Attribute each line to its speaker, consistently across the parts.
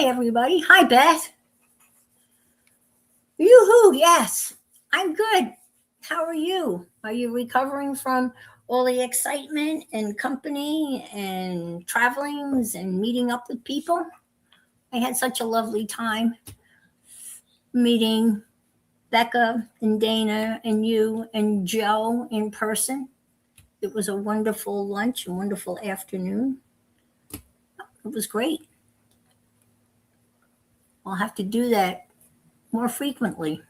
Speaker 1: Hi, everybody. Hi, Beth. Yoo-hoo, yes. I'm good. How are you? Are you recovering from all the excitement and company and travelings and meeting up with people? I had such a lovely time meeting Becca and Dana and you and Joe in person. It was a wonderful lunch, a wonderful afternoon. It was great. I'll have to do that more frequently.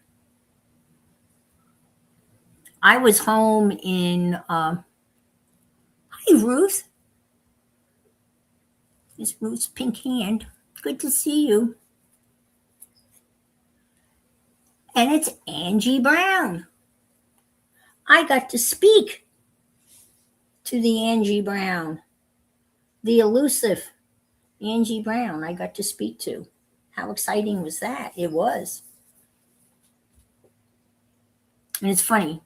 Speaker 1: I was home in, hi, Ruth. Miss Ruth's pink hand. Good to see you. And it's Angie Brown. I got to speak to the Angie Brown, the elusive Angie Brown I got to speak to. How exciting was that? It was. And it's funny.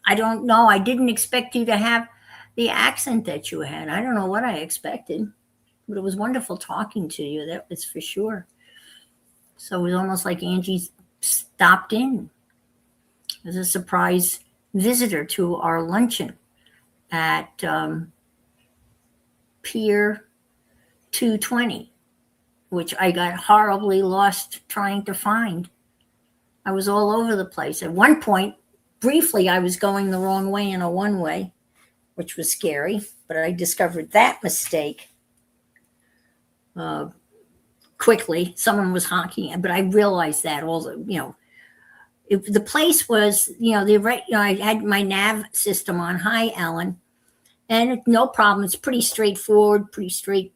Speaker 1: I don't know. I didn't expect you to have the accent that you had. I don't know what I expected, but it was wonderful talking to you. That was for sure. So it was almost like Angie stopped in as a surprise visitor to our luncheon at Pier 220, which I got horribly lost trying to find. I was all over the place. At one point, briefly, I was going the wrong way in a one-way, which was scary, but I discovered that mistake quickly. Someone was honking, but I realized that all the, the place was, I had my nav system on. Hi, Ellen. And no problem. It's pretty straightforward, pretty straight.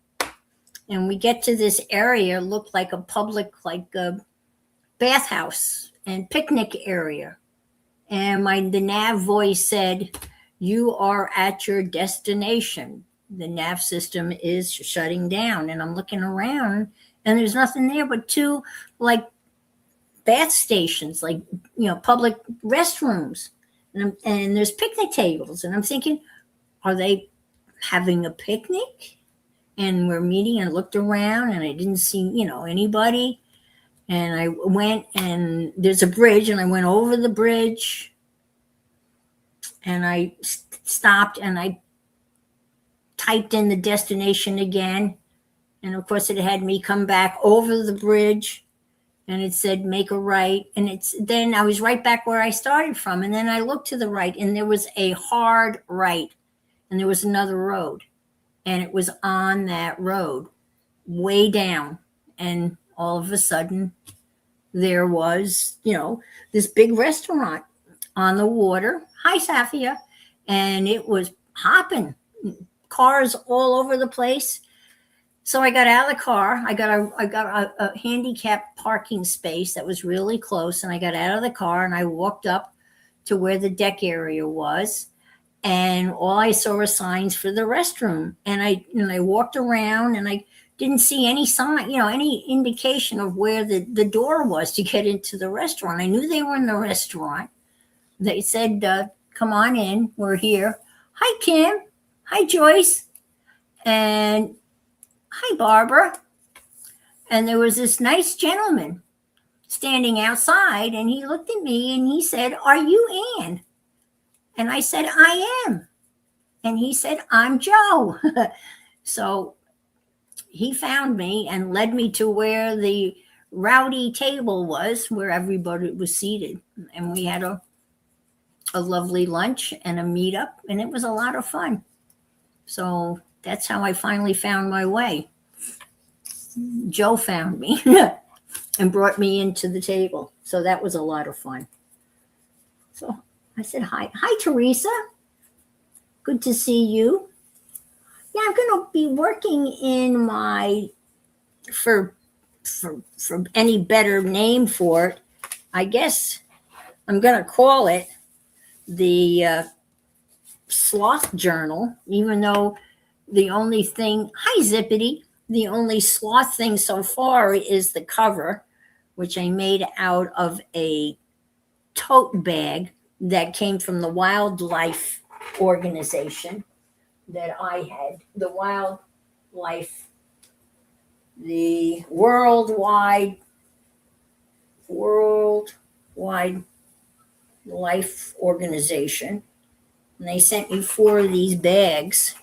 Speaker 1: And we get to this area, looked like a public, like a bathhouse and picnic area. And the nav voice said, "You are at your destination. The nav system is shutting down." And I'm looking around, and there's nothing there but two, like, bath stations, like, public restrooms. And there's picnic tables. And I'm thinking, are they having a picnic? And we're meeting, and I looked around and I didn't see, anybody. And I went, and there's a bridge, and I went over the bridge, and I stopped, and I typed in the destination again. And of course it had me come back over the bridge, and it said make a right. And then I was right back where I started from. And then I looked to the right, and there was a hard right, and there was another road, and it was on that road way down. And all of a sudden there was, this big restaurant on the water. Hi, Safia. And it was hopping, cars all over the place. So I got out of the car. I got a handicapped parking space that was really close. And I got out of the car, and I walked up to where the deck area was. And all I saw were signs for the restroom. And I walked around, and I didn't see any sign, any indication of where the door was to get into the restaurant. I knew they were in the restaurant. They said, come on in, we're here. Hi, Kim. Hi, Joyce. And hi, Barbara. And there was this nice gentleman standing outside, and he looked at me, and he said, "Are you Ann?" And I said, "I am." And he said, "I'm Joe." So he found me and led me to where the rowdy table was, where everybody was seated. And we had a lovely lunch and a meetup, and it was a lot of fun. So that's how I finally found my way. Joe found me and brought me into the table. So that was a lot of fun. So I said, hi, Teresa. Good to see you. Yeah, I'm going to be working in my, for any better name for it, I guess I'm going to call it the Sloth Journal, even though the only thing, hi, Zippity, the only sloth thing so far is the cover, which I made out of a tote bag that came from the wildlife organization that I had, the wildlife the Worldwide Life Organization, and they sent me 4 of these bags.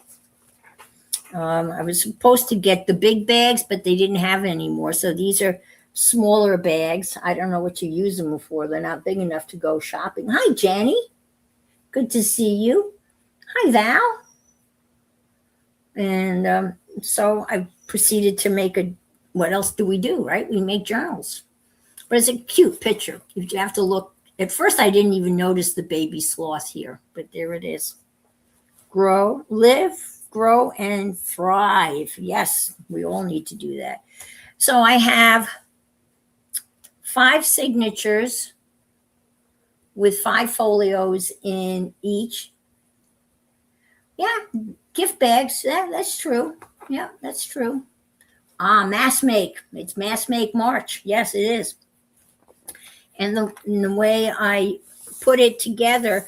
Speaker 1: I was supposed to get the big bags, but they didn't have any more. So these are smaller bags. I don't know what you use them for. They're not big enough to go shopping. Hi, Jenny. Good to see you. Hi, Val. And so I proceeded to make what else do we do, right? We make journals. But it's a cute picture. You have to look. At first, I didn't even notice the baby sloth here, but there it is. Live, grow, and thrive. Yes, we all need to do that. So I have 5 signatures with 5 folios in each. Yeah, gift bags. That's true. Yeah, that's true. Mass make. It's Mass Make March. Yes, it is. And the way I put it together,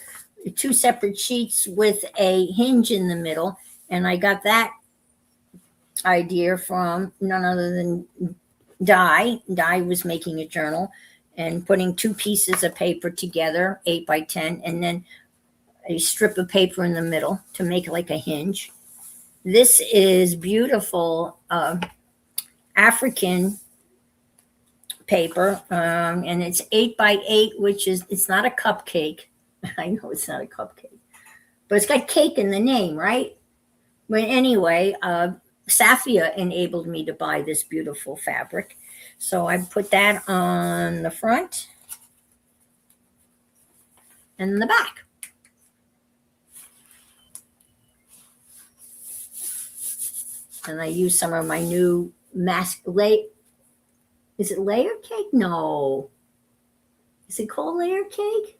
Speaker 1: 2 separate sheets with a hinge in the middle, and I got that idea from none other than Di. Di was making a journal and putting 2 pieces of paper together, 8 by 10, and then a strip of paper in the middle to make like a hinge. This is beautiful African paper, and it's 8 by 8, which is, it's not a cupcake. I know it's not a cupcake, but it's got cake in the name, right? But anyway, Safia enabled me to buy this beautiful fabric. So I put that on the front and the back. And I use some of my new is it layer cake? No. Is it called layer cake?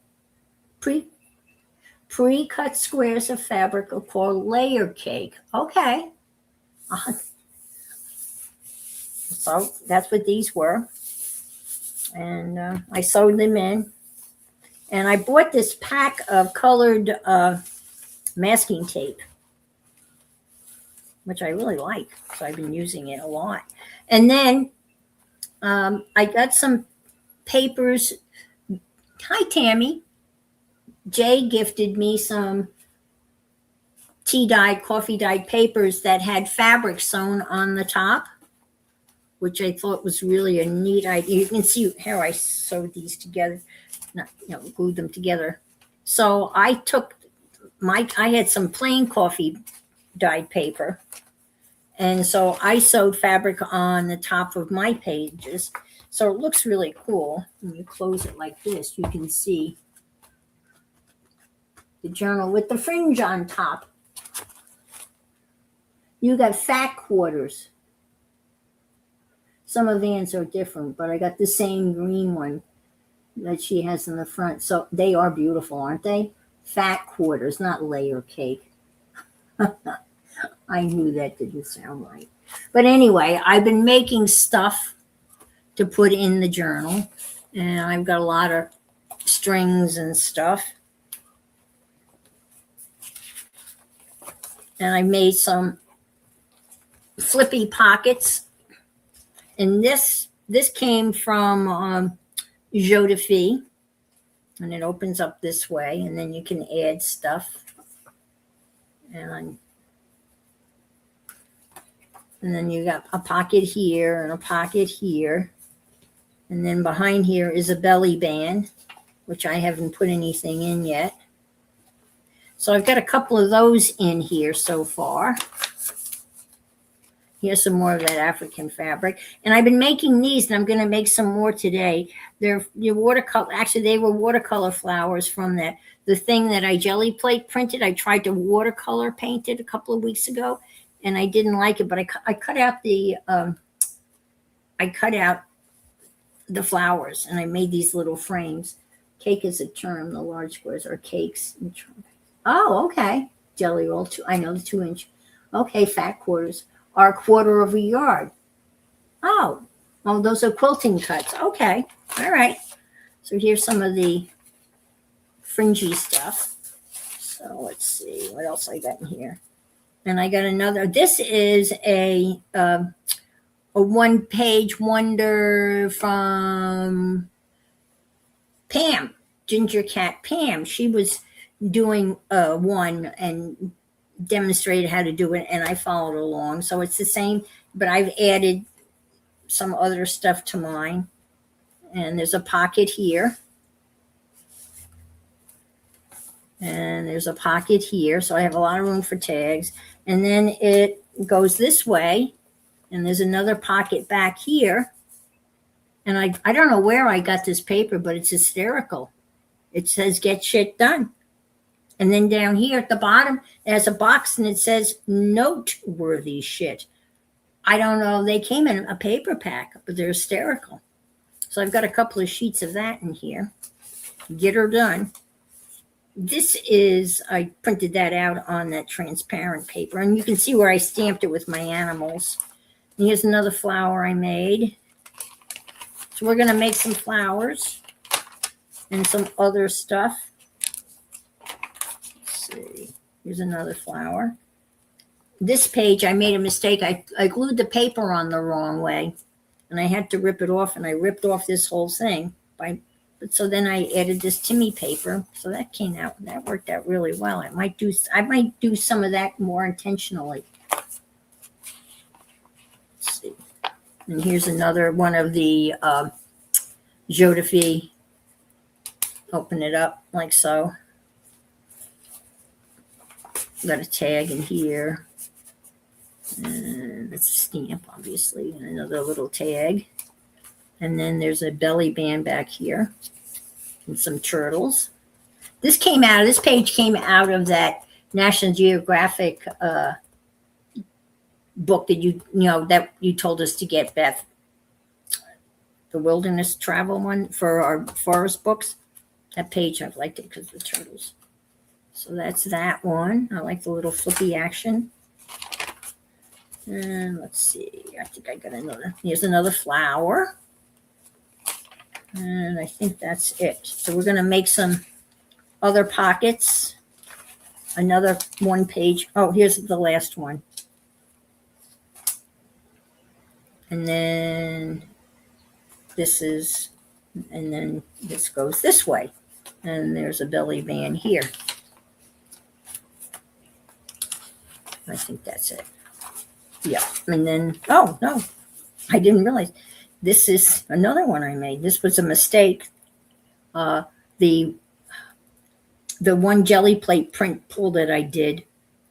Speaker 1: Pre-cut squares of fabric are called layer cake. Okay. So that's what these were. And I sewed them in. And I bought this pack of colored masking tape, which I really like. So I've been using it a lot. And then I got some papers. Hi, Tammy. Jay gifted me some tea-dyed, coffee-dyed papers that had fabric sewn on the top, which I thought was really a neat idea. You can see how I sewed these together, glued them together. So I took I had some plain coffee dyed paper, and so I sewed fabric on the top of my pages. So it looks really cool. When you close it like this, you can see the journal with the fringe on top. You got fat quarters. Some of Ann's are different, but I got the same green one that she has in the front. So they are beautiful, aren't they? Fat quarters, not layer cake. I knew that didn't sound right. But anyway, I've been making stuff to put in the journal, and I've got a lot of strings and stuff. And I made some flippy pockets. And this came from Joe de Fille, and it opens up this way, and then you can add stuff. And then you got a pocket here and a pocket here. And then behind here is a belly band, which I haven't put anything in yet. So I've got a couple of those in here so far. Here's some more of that African fabric. And I've been making these, and I'm going to make some more today. They're watercolor. Actually, they were watercolor flowers from the thing that I jelly plate printed. I tried to watercolor paint it a couple of weeks ago, and I didn't like it. But I cut out the flowers, and I made these little frames. Cake is a term. The large squares are cakes. Oh, okay. Jelly roll. I know the 2-inch. Okay, fat quarters are 1/4 of a yard. Oh, well, those are quilting cuts. Okay, all right. So here's some of the fringy stuff. So let's see what else I got in here. And I got another. This is a a one-page wonder from Pam, Ginger Cat Pam. She was doing one and demonstrated how to do it, and I followed along. So it's the same, but I've added some other stuff to mine. And there's a pocket here. And there's a pocket here. So I have a lot of room for tags. And then it goes this way. And there's another pocket back here. And I don't know where I got this paper, but it's hysterical. It says get shit done. And then down here at the bottom, there's a box and it says noteworthy shit. I don't know. They came in a paper pack, but they're hysterical. So I've got a couple of sheets of that in here. Get her done. This is, I printed that out on that transparent paper. And you can see where I stamped it with my animals. And here's another flower I made. So we're going to make some flowers and some other stuff. Let's see. Here's another flower. This page, I made a mistake. I glued the paper on the wrong way. And I had to rip it off. And I ripped off this whole thing. So then I added this Timmy paper. So that came out. That worked out really well. I might do some of that more intentionally. Let's see. And here's another one of the Joe de Fille. Open it up like so. Got a tag in here. And it's a stamp, obviously. And another little tag. And then there's a belly band back here. And some turtles. This page came out of that National Geographic book that you told us to get, Beth. The wilderness travel one for our forest books. That page, I've liked it because of the turtles. So that's that one. I like the little flippy action. And let's see. I think I got another. Here's another flower. And I think that's it. So we're going to make some other pockets. Another one page. Oh, here's the last one. And then and then this goes this way. And there's a belly band here. I think that's it. Yeah. And then, oh, no, I didn't realize. This is another one I made. This was a mistake. The one jelly plate print pull that I did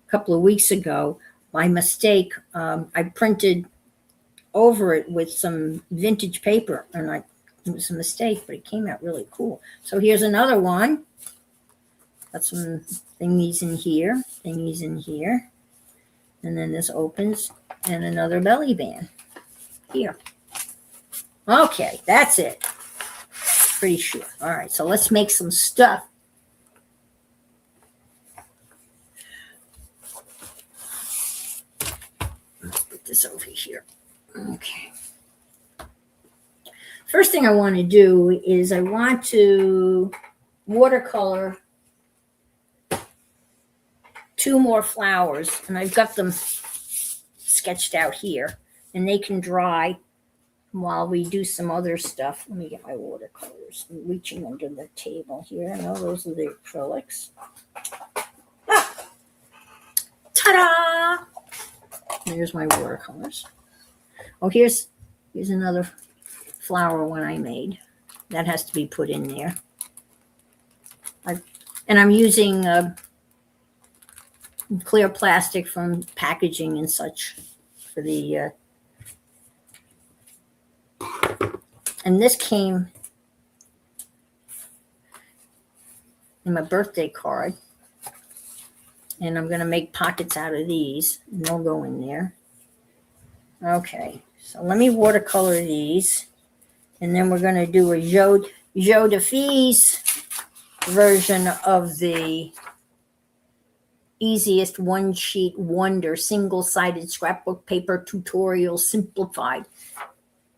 Speaker 1: a couple of weeks ago, by mistake, I printed over it with some vintage paper, and it was a mistake, but it came out really cool. So here's another one. Got some thingies in here, and then this opens, and another belly band here. Okay, that's it. Pretty sure. All right, so let's make some stuff. Let's put this over here. Okay. First thing I want to do is I want to watercolor 2 more flowers, and I've got them sketched out here, and they can dry while we do some other stuff. Let me get my watercolors. I'm reaching under the table here. No, those are the acrylics. Ah! Ta-da! There's my watercolors. Oh, here's another flower one I made. That has to be put in there. And I'm using clear plastic from packaging and such for the and this came in my birthday card, and I'm going to make pockets out of these, and they'll go in there. Okay, so let me watercolor these, and then we're going to do a Joe de Fille's version of the Easiest One Sheet Wonder Single-Sided Scrapbook Paper Tutorial Simplified.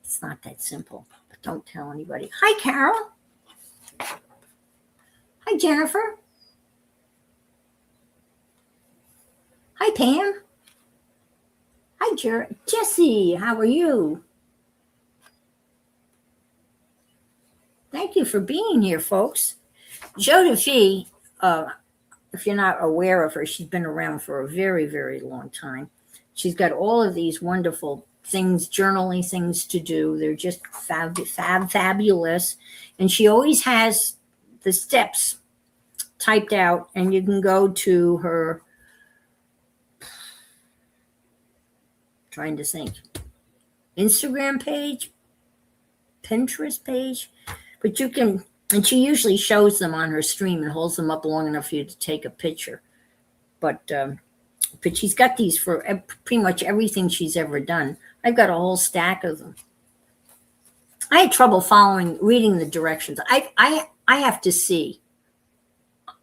Speaker 1: It's not that simple, but don't tell anybody. Hi, Carol. Hi, Jennifer. Hi, Pam. Hi, Jesse, how are you? Thank you for being here, folks. Joe DeFee, if you're not aware of her, she's been around for a very, very long time. She's got all of these wonderful things, journaling things to do. They're just fabulous. And she always has the steps typed out, and you can go to her, trying to think, Instagram page, Pinterest page, but you can, and she usually shows them on her stream and holds them up long enough for you to take a picture. But she's got these for pretty much everything she's ever done. I've got a whole stack of them. I had trouble reading the directions. I have to see.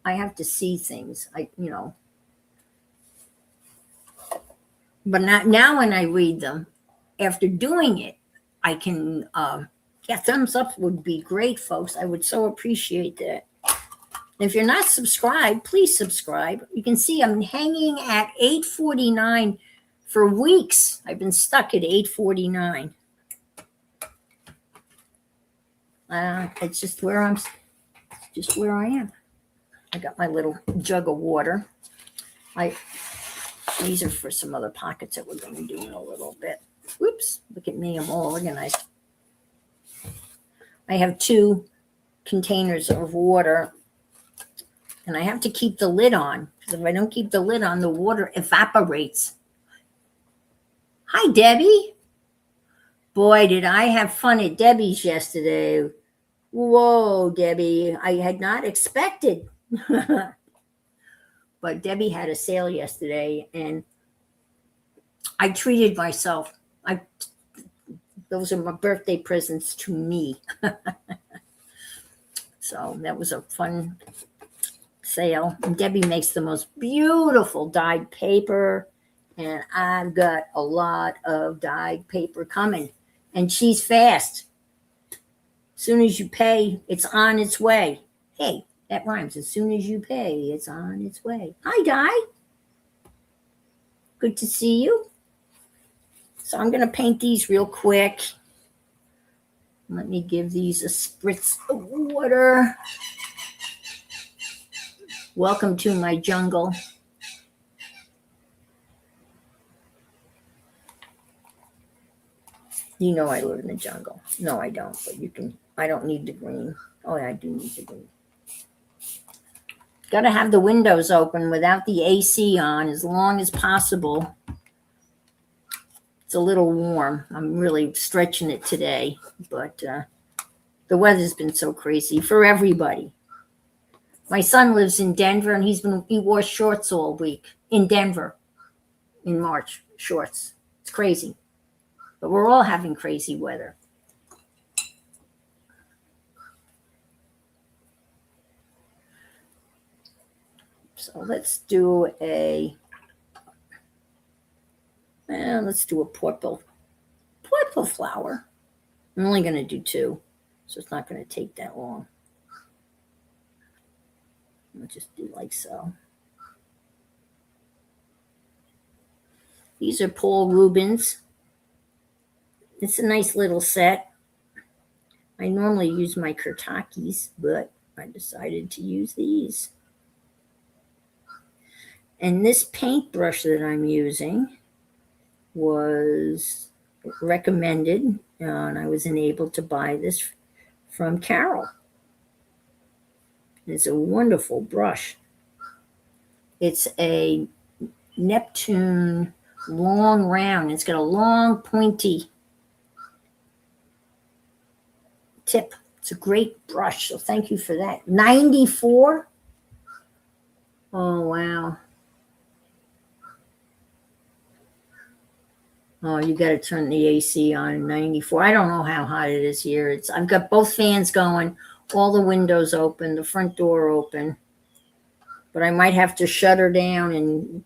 Speaker 1: I have to see things. But now when I read them, after doing it, I can, thumbs up would be great, folks. I would so appreciate that. If you're not subscribed, please subscribe. You can see I'm hanging at 849 for weeks. I've been stuck at 849. It's just where I am. I got my little jug of water. These are for some other pockets that we're going to do in a little bit. Whoops, look at me, I'm all organized. I have 2 containers of water, and I have to keep the lid on, because if I don't keep the lid on, the water evaporates. Hi, Debbie. Boy, did I have fun at Debbie's yesterday. Whoa, Debbie, I had not expected. But Debbie had a sale yesterday, and I treated myself. Those are my birthday presents to me. So that was a fun sale. And Debbie makes the most beautiful dyed paper, and I've got a lot of dyed paper coming, and she's fast. As soon as you pay, it's on its way. Hey, that rhymes. As soon as you pay, it's on its way. Hi, Di. Good to see you. So I'm going to paint these real quick. Let me give these a spritz of water. Welcome to my jungle. You know I live in the jungle. No, I don't, but I don't need the green. Oh, yeah, I do need the green. Got to have the windows open without the AC on as long as possible. It's a little warm. I'm really stretching it today, but the weather's been so crazy for everybody. My son lives in Denver, and he wore shorts all week in Denver in March, shorts. It's crazy, but we're all having crazy weather. So let's do a purple flower. I'm only going to do 2, so it's not going to take that long. I'll just do like so. These are Paul Rubens. It's a nice little set. I normally use my Kurtakis, but I decided to use these. And this paintbrush that I'm using was recommended, and I was enabled to buy this from Carol. It's a wonderful brush. It's a Neptune long round. It's got a long pointy tip. It's a great brush, so thank you for that. 94. Oh, wow. Oh, you got to turn the AC on. 94. I don't know how hot it is here. I've got both fans going, all the windows open, the front door open. But I might have to shut her down and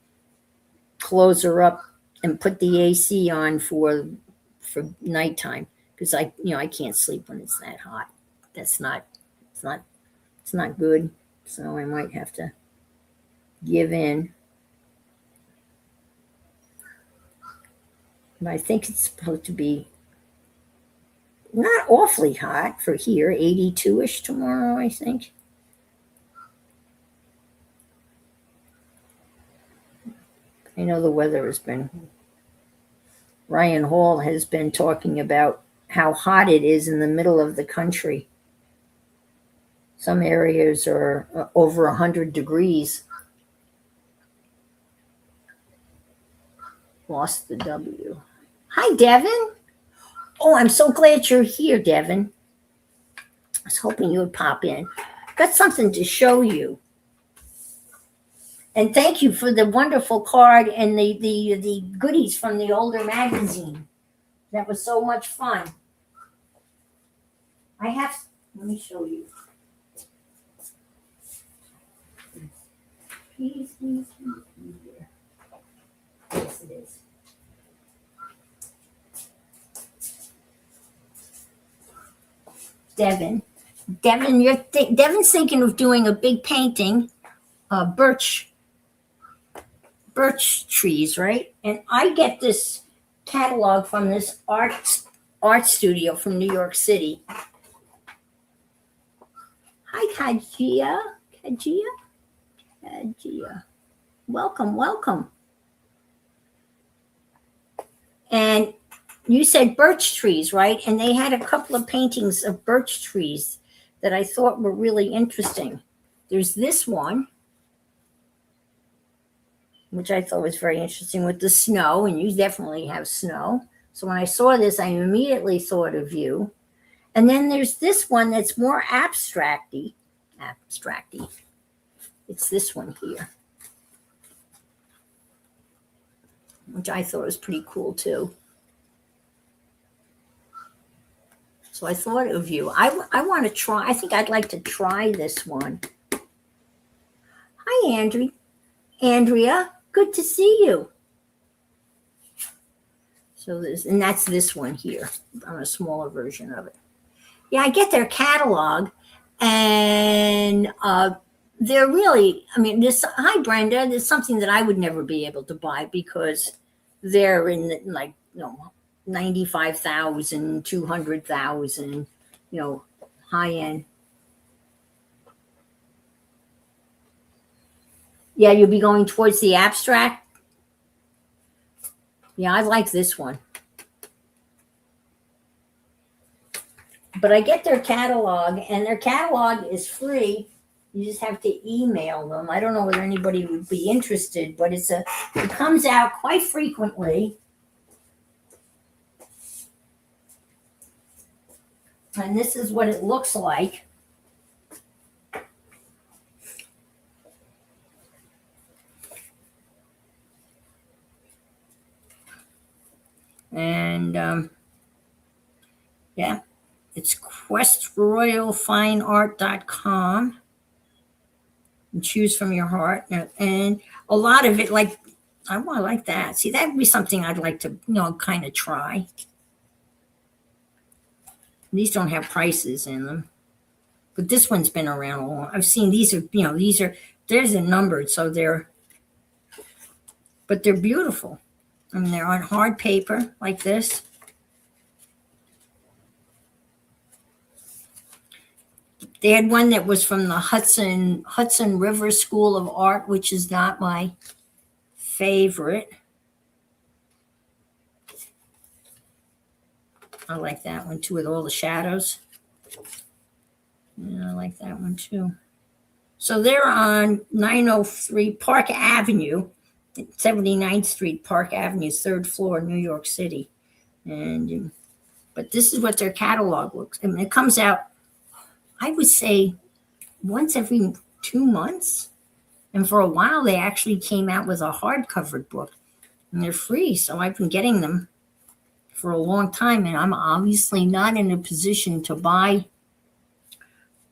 Speaker 1: close her up and put the AC on for nighttime, because I can't sleep when it's that hot. It's not good. So I might have to give in. But I think it's supposed to be not awfully hot for here, 82-ish tomorrow, I think. I know the weather has been, Ryan Hall has been talking about how hot it is in the middle of the country. Some areas are over 100 degrees. Lost the W. Hi, Devin. Oh, I'm so glad you're here, Devin. I was hoping you would pop in. Got something to show you. And thank you for the wonderful card and the goodies from the older magazine. That was so much fun. I have, let me show you. Please. Here. Yes, it is. Devin, Devin's thinking of doing a big painting, birch trees, right? And I get this catalog from this art studio from New York City. Hi, Kajia. Welcome. And you said birch trees, right? And they had a couple of paintings of birch trees that I thought were really interesting. There's this one, which I thought was very interesting with the snow, and you definitely have snow. So when I saw this, I immediately thought of you. And then there's this one that's more abstracty. It's this one here, which I thought was pretty cool too. So I thought of you. I want to try. I think I'd like to try this one. Hi, Andrea. Good to see you. So that's this one here on a smaller version of it. Yeah, I get their catalog, and they're really, I mean, hi, Brenda, there's something that I would never be able to buy because they're in like, 95,000, 200,000, high end. Yeah, you'll be going towards the abstract. Yeah, I like this one. But I get their catalog, and their catalog is free. You just have to email them. I don't know whether anybody would be interested, but it comes out quite frequently. And this is what it looks like. And yeah, it's questroyalfineart.com. And choose from your heart. And a lot of it, like, I want to like that. See, that would be something I'd like to, kind of try. These don't have prices in them. But this one's been around a long. I've seen these are, there's a numbered, so but they're beautiful. I mean, they're on hard paper like this. They had one that was from the Hudson River School of Art, which is not my favorite. I like that one too, with all the shadows. Yeah, I like that one too. So they're on 903 Park Avenue, 79th Street, Park Avenue, 3rd floor, New York City. But this is what their catalog looks. I mean, it comes out, I would say, once every 2 months. And for a while, they actually came out with a hardcover book, and they're free. So I've been getting them for a long time, and I'm obviously not in a position to buy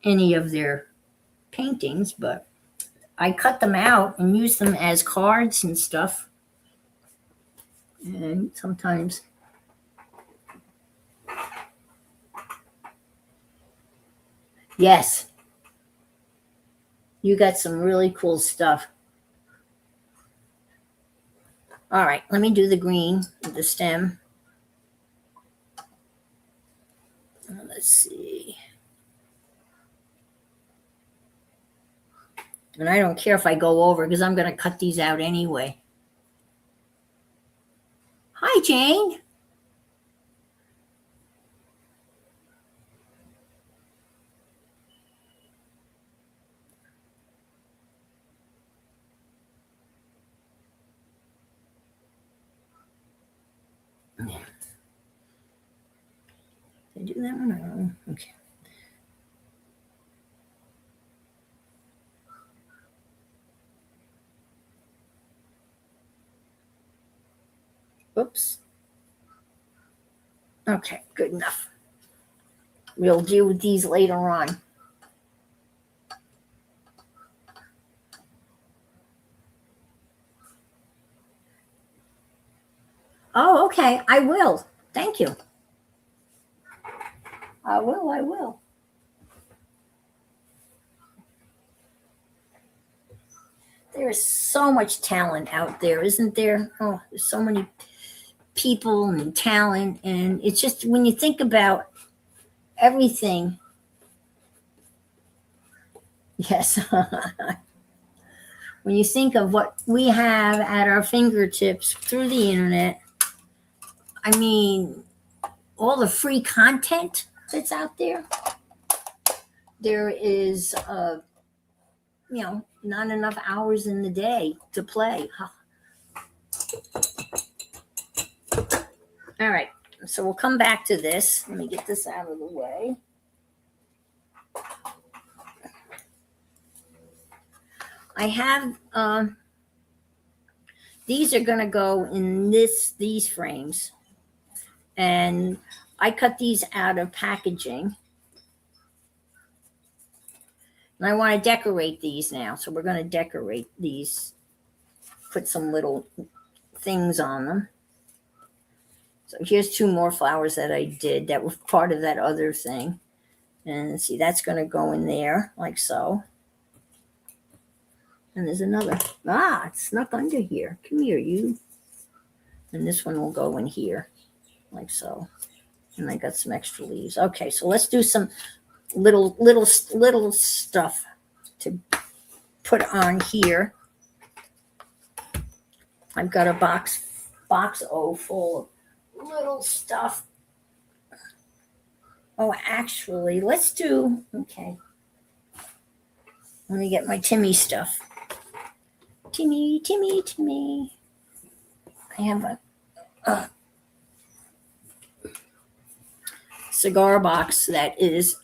Speaker 1: any of their paintings, but I cut them out and use them as cards and stuff. And sometimes. Yes. You got some really cool stuff. All right, let me do the green with the stem. Let's see. And I don't care if I go over because I'm going to cut these out anyway. Hi, Jane. Did I do that one? Okay. Oops. Okay, good enough. We'll deal with these later on. Oh, okay. I will. Thank you. I will. There is so much talent out there, isn't there? Oh, there's so many people and talent. And it's just when you think about everything. Yes. When you think of what we have at our fingertips through the internet, I mean, all the free content that's out there, there is, not enough hours in the day to play. All right, so we'll come back to this. Let me get this out of the way. I have these are going to go in these frames, and I cut these out of packaging. And I want to decorate these now, so we're going to decorate these, put some little things on them. So here's two more flowers that I did that were part of that other thing. And see, that's going to go in there like so. And there's another. Ah, it's snuck under here. Come here, you. And this one will go in here like so. And I got some extra leaves. Okay, so let's do some little stuff to put on here. I've got a box full of little stuff. Oh, actually, let's do, okay. Let me get my Timmy stuff. Timmy. I have a cigar box that is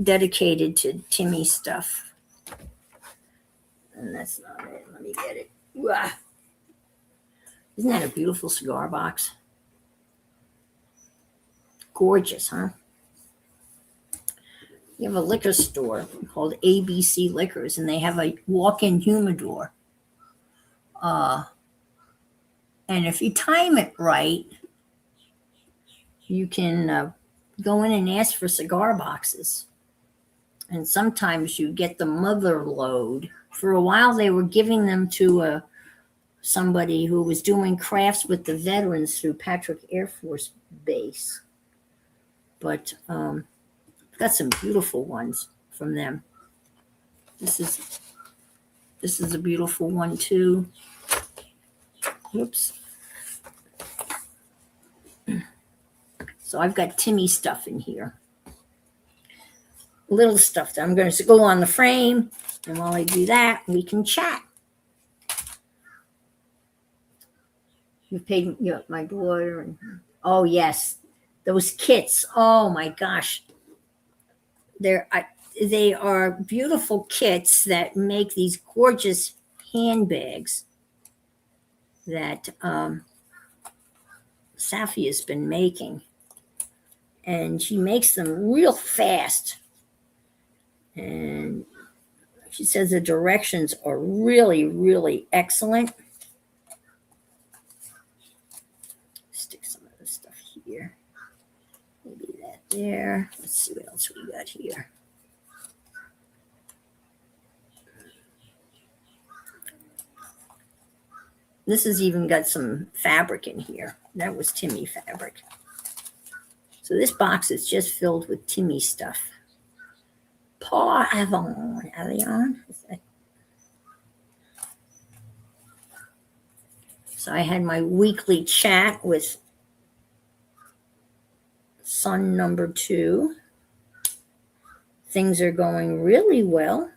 Speaker 1: dedicated to Timmy stuff. And that's not it. Let me get it. Wah. Isn't that a beautiful cigar box? Gorgeous, huh? You have a liquor store called ABC Liquors, and they have a walk-in humidor. And if you time it right, you can go in and ask for cigar boxes. And sometimes you get the mother load. For a while, they were giving them to somebody who was doing crafts with the veterans through Patrick Air Force Base. But got some beautiful ones from them. This is a beautiful one too. Whoops. So I've got Timmy stuff in here. Little stuff that I'm going to go on the frame. And while I do that, we can chat. You paid my daughter. And, oh, yes. Those kits. Oh, my gosh. They are beautiful kits that make these gorgeous handbags that Safi has been making. And she makes them real fast. And she says the directions are really, really excellent. Stick some of this stuff here. Maybe that there. Let's see what else we got here. This has even got some fabric in here. That was Timmy fabric. So this box is just filled with Timmy stuff. Paul Avon. Are they on? So I had my weekly chat with son number 2. Things are going really well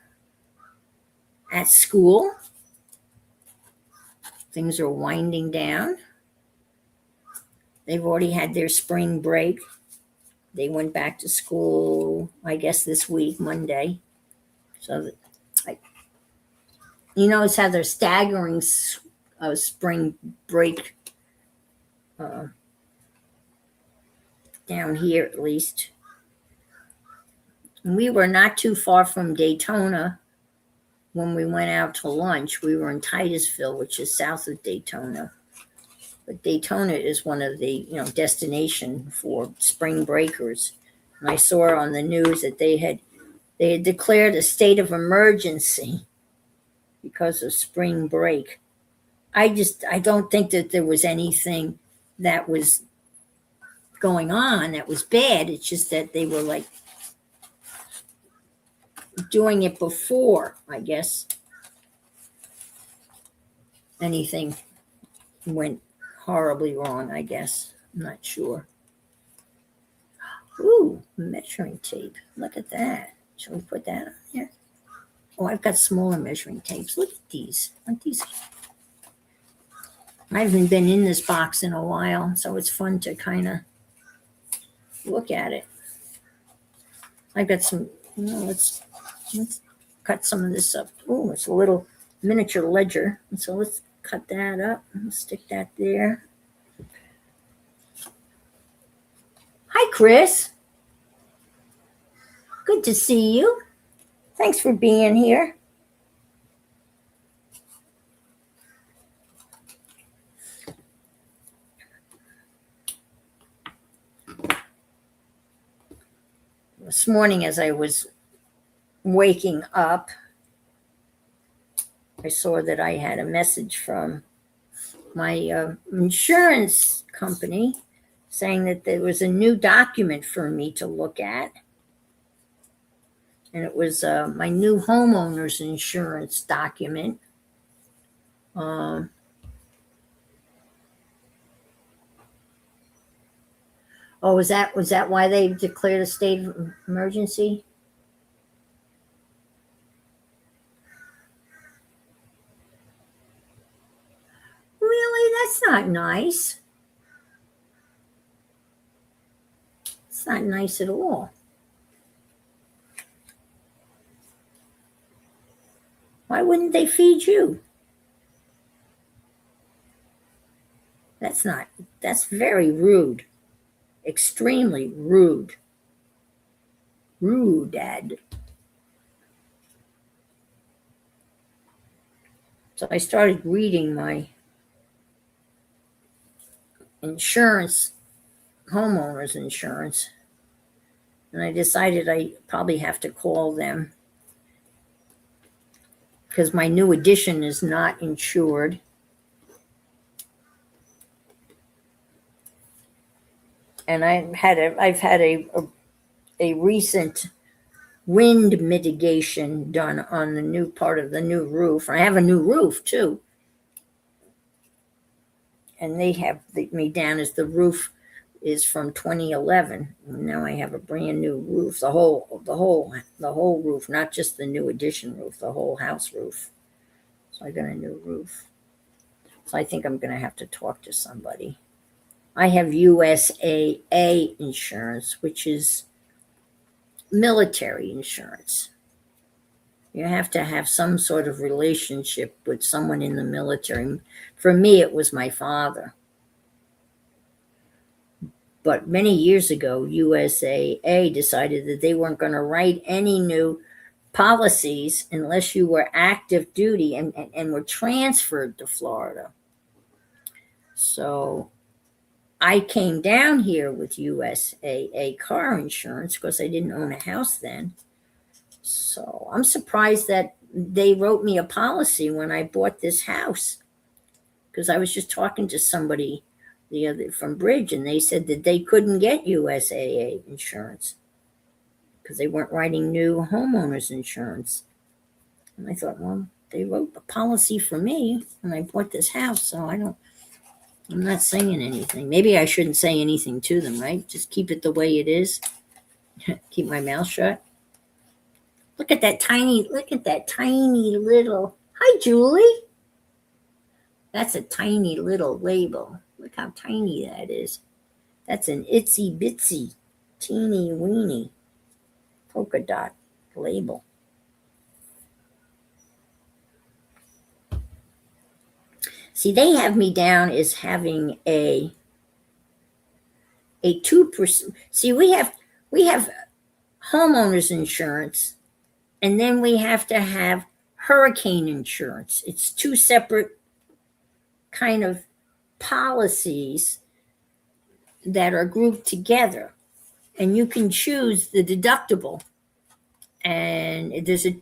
Speaker 1: at school. Things are winding down. They've already had their spring break. They went back to school, I guess, this week, Monday. So, you notice how they're staggering spring break down here, at least. And we were not too far from Daytona when we went out to lunch. We were in Titusville, which is south of Daytona. But Daytona is one of the destination for spring breakers. And I saw on the news that they had declared a state of emergency because of spring break. I don't think that there was anything that was going on that was bad. It's just that they were like doing it before, I guess, anything went horribly wrong, I guess. I'm not sure. Ooh, measuring tape. Look at that. Shall we put that on here? Oh, I've got smaller measuring tapes. Look at these. Aren't these? I haven't been in this box in a while, so it's fun to kind of look at it. I've got some, let's cut some of this up. Oh, it's a little miniature ledger. And so let's cut that up and stick that there. Hi, Chris. Good to see you. Thanks for being here. This morning, as I was waking up, I saw that I had a message from my insurance company saying that there was a new document for me to look at. And it was my new homeowner's insurance document. Oh, was that why they declared a state of emergency? Really? That's not nice. It's not nice at all. Why wouldn't they feed you? That's very rude. Extremely rude. Rude, Dad. So I started reading my insurance, homeowner's insurance, and I decided I probably have to call them because my new addition is not insured. And I've had a recent wind mitigation done on the new part of the new roof. I have a new roof too. And they have me down as the roof is from 2011. Now I have a brand new roof, the whole roof, not just the new addition roof, the whole house roof. So I got a new roof. So I think I'm going to have to talk to somebody. I have USAA insurance, which is military insurance. You have to have some sort of relationship with someone in the military. For me, it was my father. But many years ago, USAA decided that they weren't going to write any new policies unless you were active duty and were transferred to Florida. So I came down here with USAA car insurance because I didn't own a house then. So I'm surprised that they wrote me a policy when I bought this house because I was just talking to somebody the other from Bridge, and they said that they couldn't get USAA insurance because they weren't writing new homeowners insurance. And I thought, well, they wrote a policy for me when I bought this house, so I'm not saying anything. Maybe I shouldn't say anything to them, right? Just keep it the way it is. Keep my mouth shut. Look at that tiny little, hi, Julie. That's a tiny little label. Look how tiny that is. That's an itsy bitsy, teeny weeny polka dot label. See, they have me down as having a 2%. See, we have homeowners insurance, and then we have to have hurricane insurance. It's two separate kind of policies that are grouped together, and you can choose the deductible. And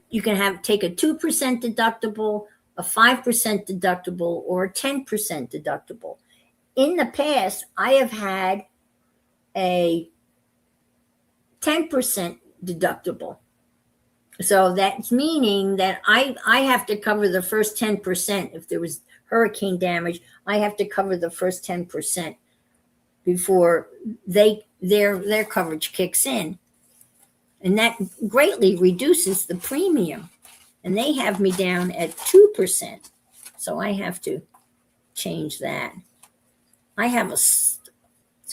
Speaker 1: you can take a 2% deductible, a 5% deductible, or a 10% deductible. In the past, I have had a 10% deductible. So that's meaning that I have to cover the first 10%. If there was hurricane damage, I have to cover the first 10% before their coverage kicks in. And that greatly reduces the premium. And they have me down at 2%. So I have to change that. I have it's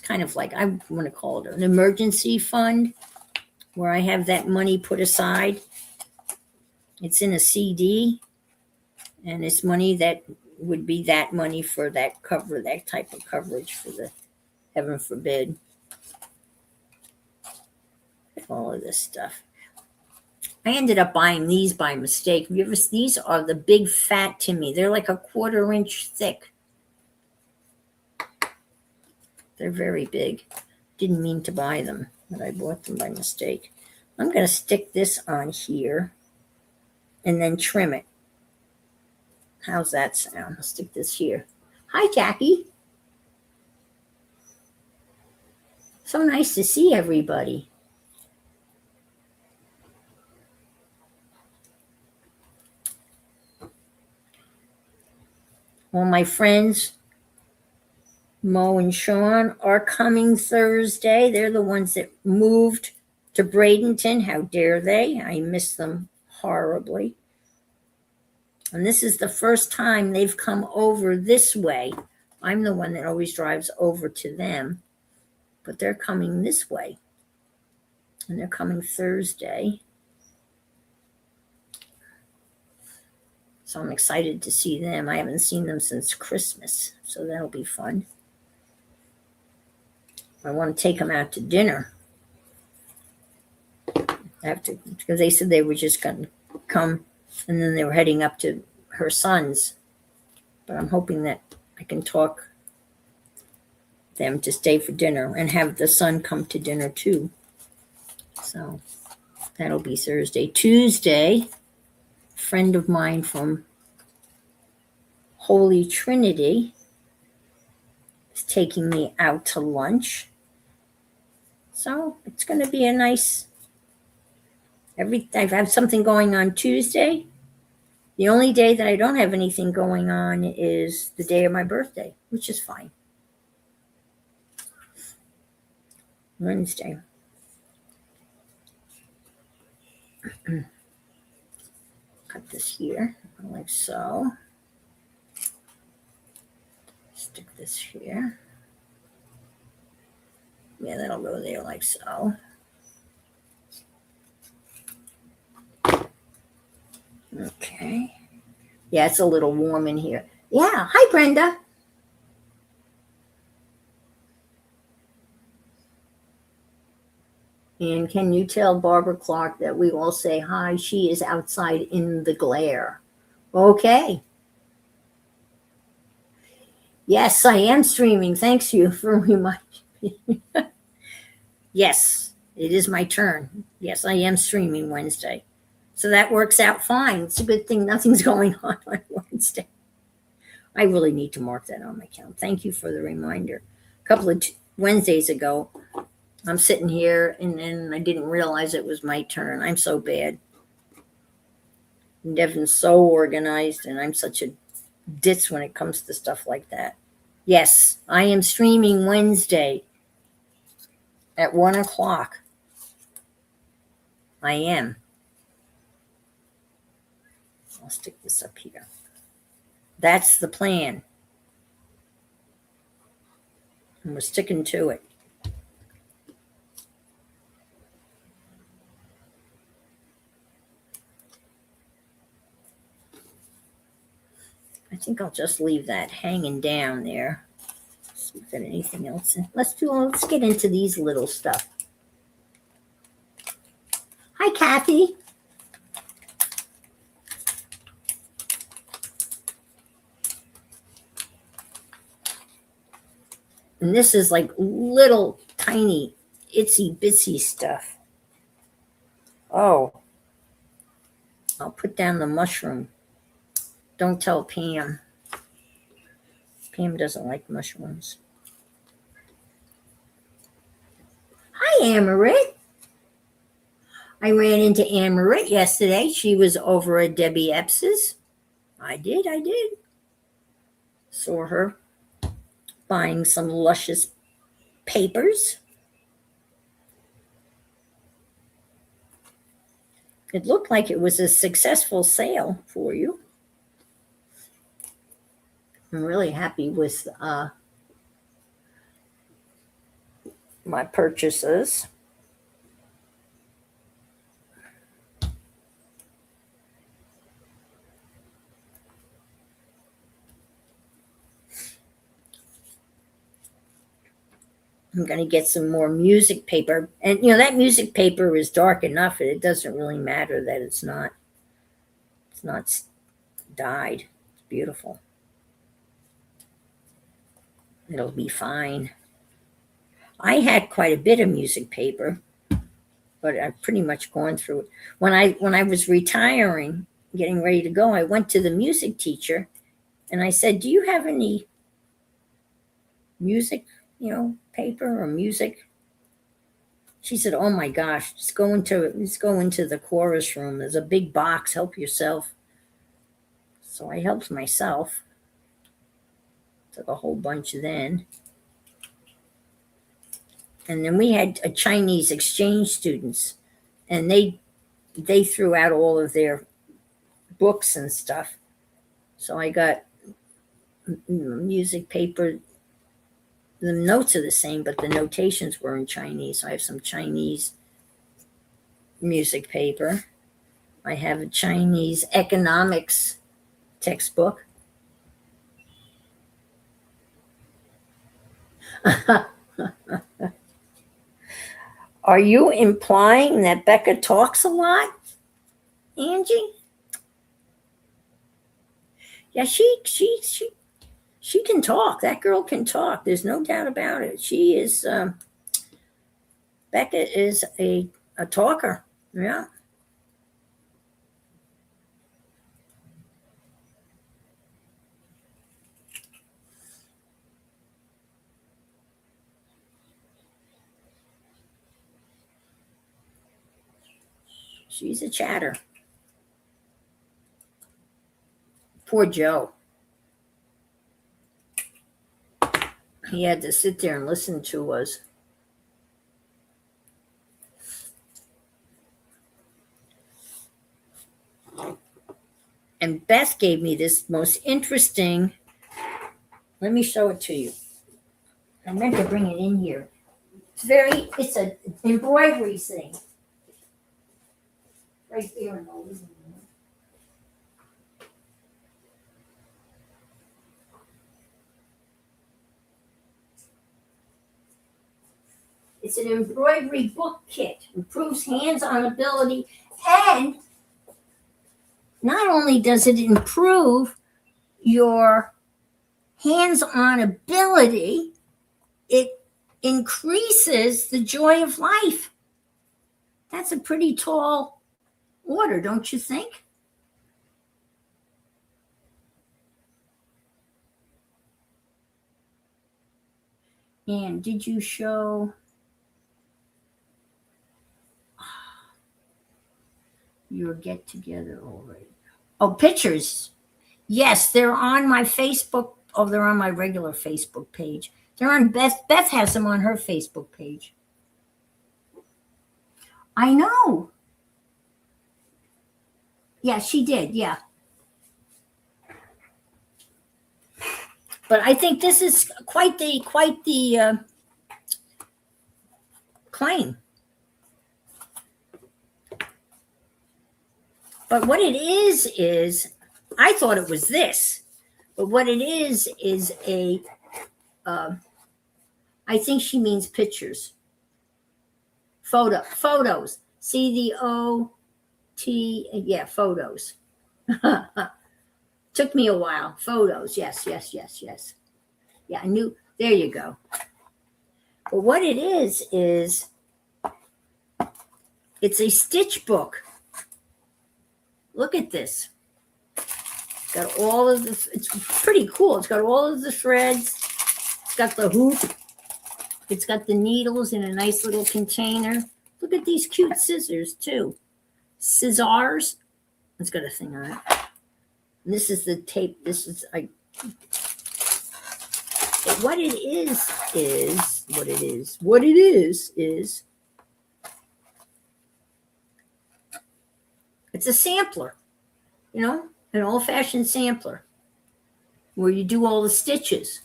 Speaker 1: kind of like, I want to call it an emergency fund, where I have that money put aside. It's in a CD, and it's money that would be that money for that type of coverage for the, heaven forbid, all of this stuff. I ended up buying these by mistake. These are the big fat Timmy. They're like a 1/4 inch thick. They're very big. Didn't mean to buy them, but I bought them by mistake. I'm going to stick this on here and then trim it. How's that sound? I'll stick this here. Hi, Jackie. So nice to see everybody. All my friends, Mo and Sean, are coming Thursday. They're the ones that moved to Bradenton. How dare they? I miss them horribly. And this is the first time they've come over this way. I'm the one that always drives over to them, but they're coming this way. And they're coming Thursday. So I'm excited to see them. I haven't seen them since Christmas, so that'll be fun. I want to take them out to dinner. I have to, because they said they were just going to come, and then they were heading up to her son's. But I'm hoping that I can talk them to stay for dinner and have the son come to dinner too. So that'll be Thursday. Tuesday, a friend of mine from Holy Trinity is taking me out to lunch. So it's going to be a nice, I have something going on Tuesday. The only day that I don't have anything going on is the day of my birthday, which is fine. Wednesday. Cut this here, like so. Stick this here. Yeah, that'll go there like so. Okay. Yeah, it's a little warm in here. Yeah. Hi, Brenda. And can you tell Barbara Clark that we all say hi? She is outside in the glare. Okay. Yes, I am streaming. Thanks you for reminding me. Yes, it is my turn. Yes, I am streaming Wednesday. So that works out fine. It's a good thing nothing's going on Wednesday. I really need to mark that on my calendar. Thank you for the reminder. A couple of Wednesdays ago, I'm sitting here and then I didn't realize it was my turn. I'm so bad. Devin's so organized and I'm such a ditz when it comes to stuff like that. Yes, I am streaming Wednesday at 1 o'clock. I am. I'll stick this up here. That's the plan. And we're sticking to it. I think I'll just leave that hanging down there. See if there's anything else. Let's get into these little stuff. Hi, Kathy. And this is like little tiny itsy bitsy stuff. Oh, I'll put down the mushroom. Don't tell Pam. Pam doesn't like mushrooms. Hi, Amarit. I ran into Amarit yesterday. She was over at Debbie Epps's. I did. Saw her buying some luscious papers. It looked like it was a successful sale for you. I'm really happy with my purchases. I'm going to get some more music paper. And, that music paper is dark enough. It doesn't really matter that it's not dyed. It's beautiful. It'll be fine. I had quite a bit of music paper, but I've pretty much gone through it. When I was retiring, getting ready to go, I went to the music teacher and I said, "Do you have any music, paper or music?" She said, "Oh my gosh, let's go into the chorus room. There's a big box. Help yourself." So I helped myself. Took a whole bunch then. And then we had a Chinese exchange students, and they threw out all of their books and stuff. So I got music paper. The notes are the same, but the notations were in Chinese. So I have some Chinese music paper. I have a Chinese economics textbook. Are you implying that Becca talks a lot, Angie? Yeah, she can talk. That girl can talk. There's no doubt about it. She is. Becca is a talker. Yeah. She's a chatter. Poor Joe. He had to sit there and listen to us. And Beth gave me this most interesting. Let me show it to you. I meant to bring it in here. It's an embroidery thing. Right there in the living room. It's an embroidery book kit. Improves hands-on ability, and not only does it improve your hands-on ability, it increases the joy of life. That's a pretty tall order, don't you think? And did you show your get together already? Oh, pictures. Yes, they're on my Facebook. Oh, they're on my regular Facebook page. They're on Beth. Beth has them on her Facebook page. I know. Yeah, she did. Yeah. But I think this is quite the claim. But what it is I thought it was this. But what it is a. Uh, I think she means pictures, photos. C the O T. Yeah, photos. Took me a while. Photos. Yes, yes, yes, yes. Yeah, I knew. There you go. But what it is it's a stitch book. Look at this. It's got all of the. It's pretty cool. It's got all of the threads. It's got the hoop. It's got the needles in a nice little container. Look at these cute scissors too. Scissors. It's got a thing on it. And this is the tape. This is what it is what it is. What it is it's a sampler, an old-fashioned sampler where you do all the stitches.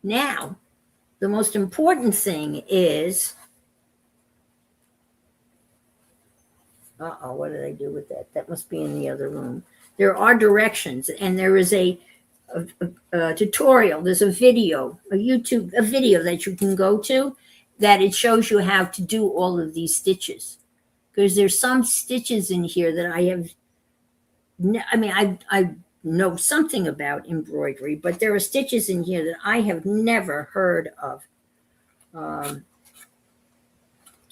Speaker 1: Now, the most important thing is, what did I do with that? That must be in the other room. There are directions, and there is a tutorial. There's a video, a video that you can go to that it shows you how to do all of these stitches. Because there's some stitches in here that I have. I know something about embroidery, but there are stitches in here that I have never heard of.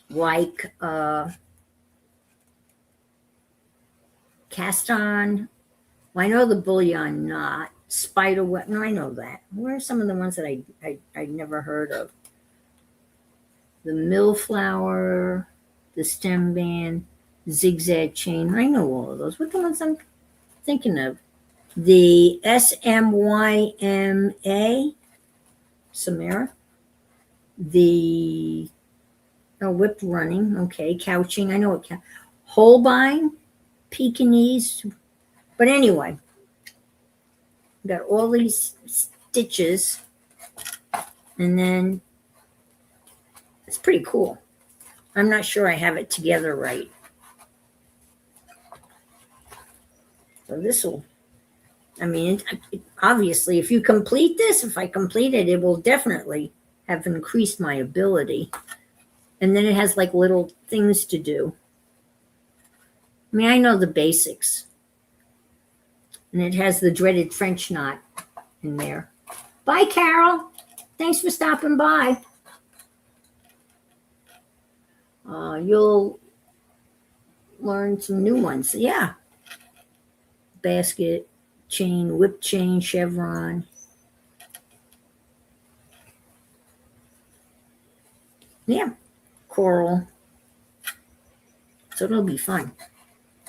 Speaker 1: Like cast on. Well, I know the bullion knot, spider web. No, I know that. Where are some of the ones that I never heard of? The millflower, the stem band, zigzag chain. I know all of those. What the ones I'm thinking of? The SMYMA, Samara. The whip running. Okay, couching. I know it. Holbein, Pekingese. But anyway, got all these stitches, and then it's pretty cool. I'm not sure I have it together right. So this will, obviously, if you complete this, if I complete it, it will definitely have increased my ability. And then it has like little things to do. I know the basics. And it has the dreaded French knot in there. Bye, Carol. Thanks for stopping by. You'll learn some new ones. Yeah. Basket, chain, whip chain, chevron. Yeah. Coral. So it'll be fun.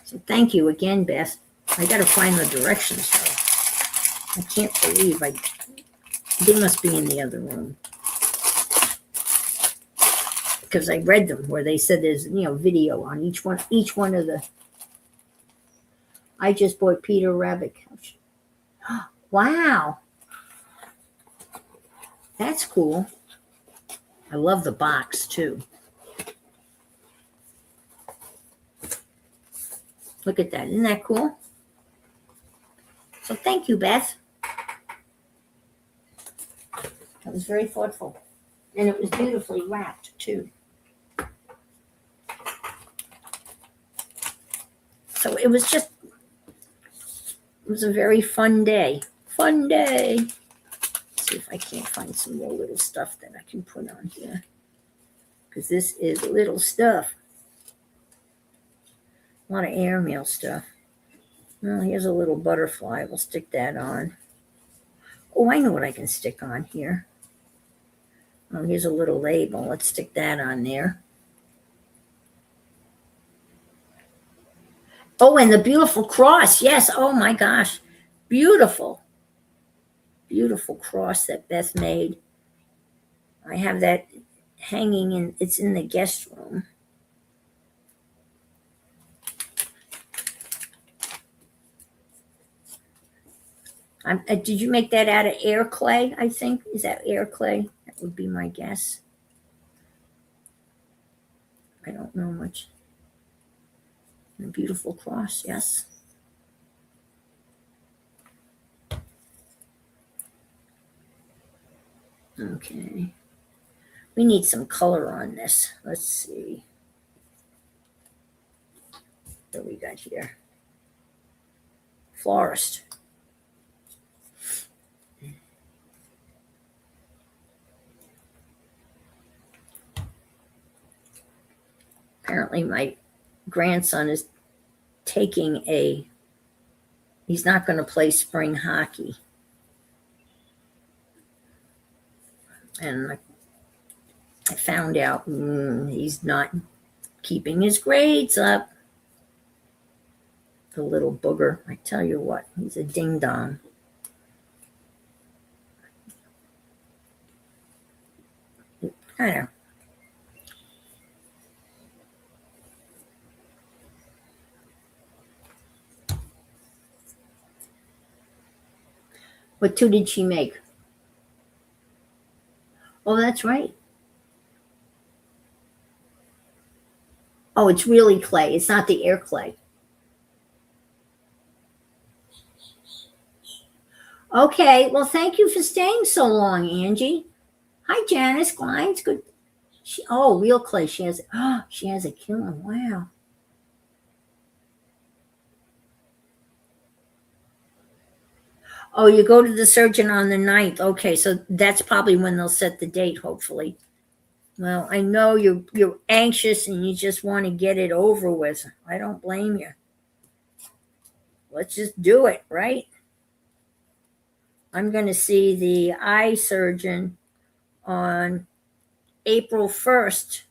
Speaker 1: So thank you again, Beth. I got to find the directions, though. I can't believe they must be in the other room. Because I read them where they said there's, video on each one of the. I just bought Peter Rabbit couch. Wow. That's cool. I love the box, too. Look at that. Isn't that cool? So thank you, Beth. That was very thoughtful. And it was beautifully wrapped, too. So it was a very fun day. Fun day. Let's see if I can't find some more little stuff that I can put on here. Because this is little stuff. A lot of airmail stuff. Well, here's a little butterfly. We'll stick that on. Oh, I know what I can stick on here. Oh, here's a little label. Let's stick that on there. Oh, and the beautiful cross. Yes. Oh my gosh. Beautiful. Beautiful cross that Beth made. I have that hanging in, it's in the guest room. Did you make that out of air clay? I think. Is that air clay? That would be my guess. I don't know much. A beautiful cross, yes. Okay. We need some color on this. Let's see. What do we got here? Florist. Apparently my grandson is taking he's not going to play spring hockey. And I found out he's not keeping his grades up. The little booger. I tell you what, he's a ding dong. Kind of. What two did she make? Oh, that's right. Oh, it's really clay. It's not the air clay. Okay. Well, thank you for staying so long, Angie. Hi, Janice Glines. Good. Real clay. She has. Oh, she has a kiln. Wow. Oh, you go to the surgeon on the 9th. Okay, so that's probably when they'll set the date. Hopefully. Well, I know you're anxious and you just want to get it over with. I don't blame you. Let's just do it, right? I'm going to see the eye surgeon on April 1st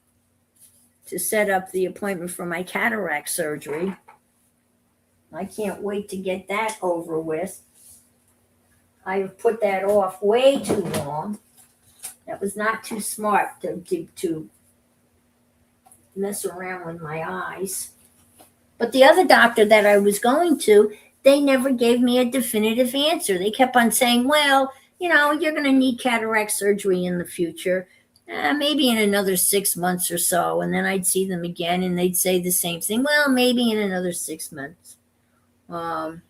Speaker 1: to set up the appointment for my cataract surgery. I can't wait to get that over with. I've put that off way too long. That was not too smart to mess around with my eyes. But the other doctor that I was going to, they never gave me a definitive answer. They kept on saying, well, you're going to need cataract surgery in the future, maybe in another 6 months or so. And then I'd see them again and they'd say the same thing. Well, maybe in another 6 months. That's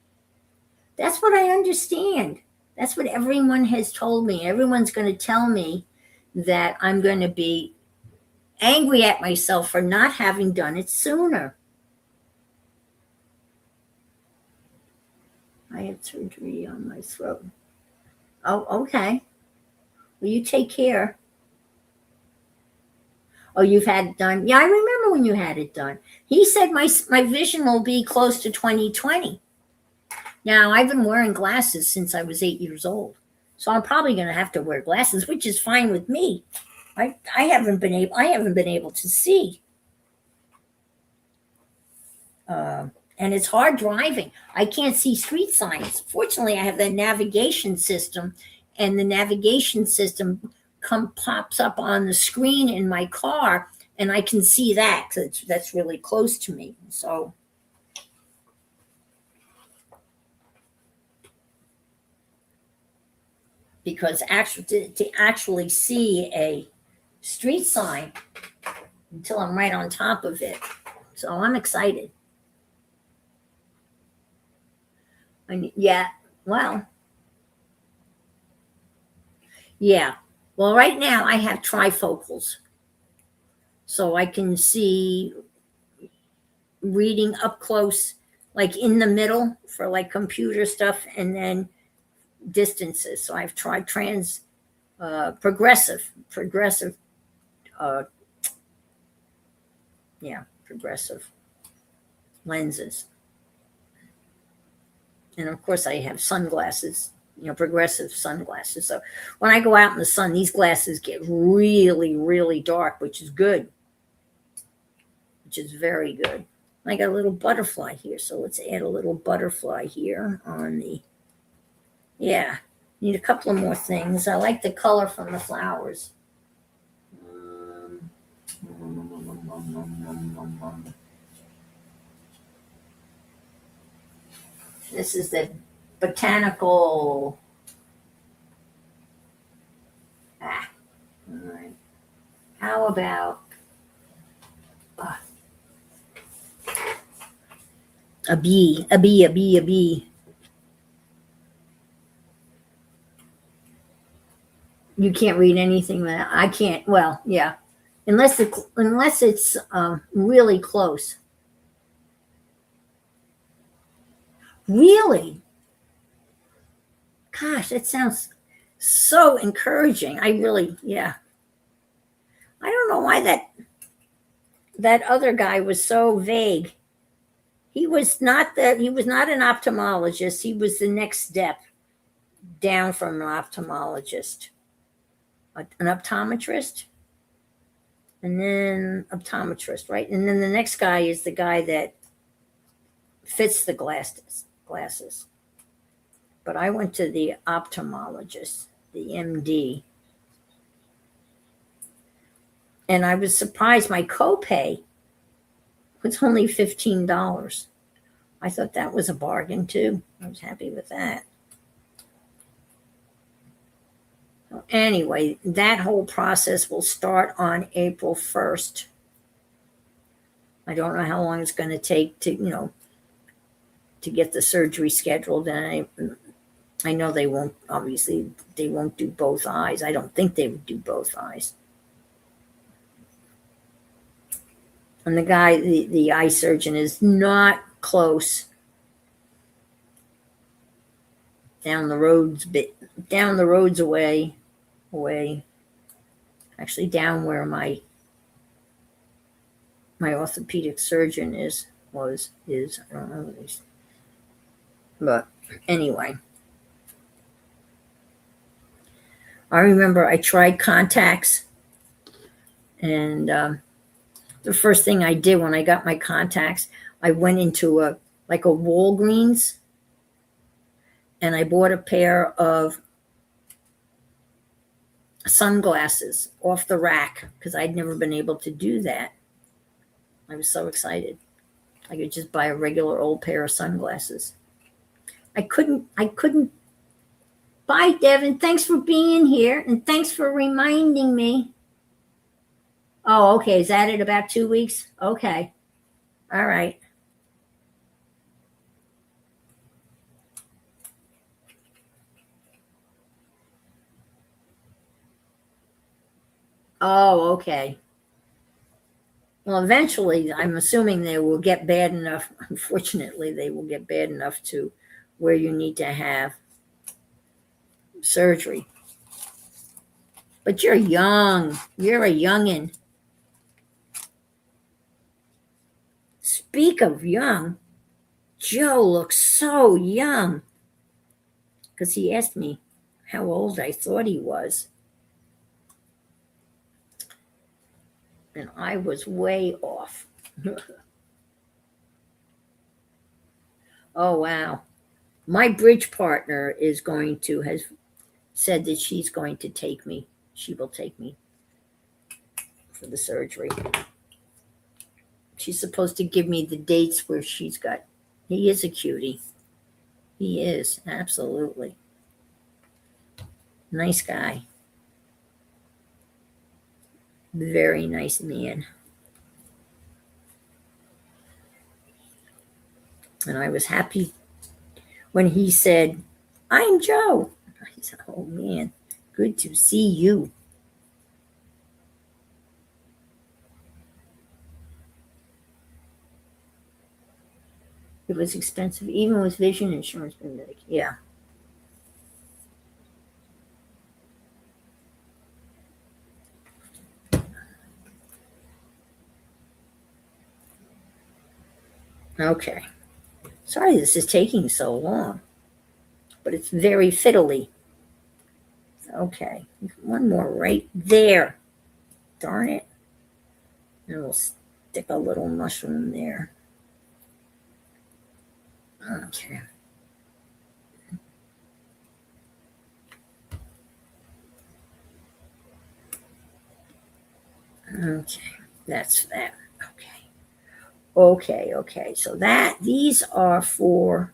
Speaker 1: what I understand. That's what everyone has told me. Everyone's going to tell me that I'm going to be angry at myself for not having done it sooner. I had surgery on my throat. Oh, okay. Well, you take care. Oh, you've had it done? Yeah, I remember when you had it done. He said my vision will be close to 20/20. Now, I've been wearing glasses since I was 8 years old. So I'm probably going to have to wear glasses, which is fine with me. I haven't been able to see. And it's hard driving. I can't see street signs. Fortunately, I have that navigation system, and the navigation system pops up on the screen in my car, and I can see that. That's really close to me. So, because to actually see a street sign until I'm right on top of it, so I'm excited. Yeah, well, yeah. Well, right now I have trifocals. So I can see reading up close, like in the middle for like computer stuff, and then distances. So I've tried progressive, uh, progressive lenses. And of course I have sunglasses progressive sunglasses. So when I go out in the sun, these glasses get really, really dark, which is good, which is very good. I got a little butterfly here, so let's add a little butterfly here on the, yeah, need a couple of more things. I like the color from the flowers. This is the botanical. All right. How about a bee? A bee, a bee, a bee. You can't read anything that I can't. Well, yeah, unless it's really close. Really, gosh, that sounds so encouraging. I really, yeah. I don't know why that other guy was so vague. He was not an ophthalmologist. He was the next step down from an ophthalmologist, an optometrist, and then optometrist, right? And then the next guy is the guy that fits the glasses. But I went to the ophthalmologist, the MD, and I was surprised. My copay was only $15. I thought that was a bargain too. I was happy with that. So anyway, that whole process will start on April 1st. I don't know how long it's going to take to get the surgery scheduled, and I know they won't do both eyes. I don't think they would do both eyes. And the guy, the eye surgeon, is not close. Down the roads away. Actually, down where my orthopedic surgeon is. I don't know. But anyway, I remember I tried contacts, and the first thing I did when I got my contacts, I went into a Walgreens, and I bought a pair of sunglasses off the rack because I'd never been able to do that. I was so excited. I could just buy a regular old pair of sunglasses. I couldn't. Bye, Devin. Thanks for being here, and thanks for reminding me. Oh, okay. Is that in about 2 weeks? Okay. All right. Oh, okay. Well, eventually, I'm assuming they will get bad enough. Unfortunately, they will get bad enough to where you need to have surgery. But you're young. You're a youngin'. Speak of young, Joe looks so young. Because he asked me how old I thought he was. And I was way off. Oh, wow. My bridge partner has said that she's going to take me. She will take me for the surgery. She's supposed to give me the dates where she's got. He is a cutie. He is, absolutely. Nice guy. Very nice man. And I was happy when he said, "I'm Joe." I said, "Oh man, good to see you." It was expensive, even with vision insurance. Yeah. Okay. Sorry this is taking so long. but it's very fiddly. Okay, one more right there. Darn it. And we'll stick a little mushroom there. Okay. Okay, that's that. Okay. Okay. So these are for,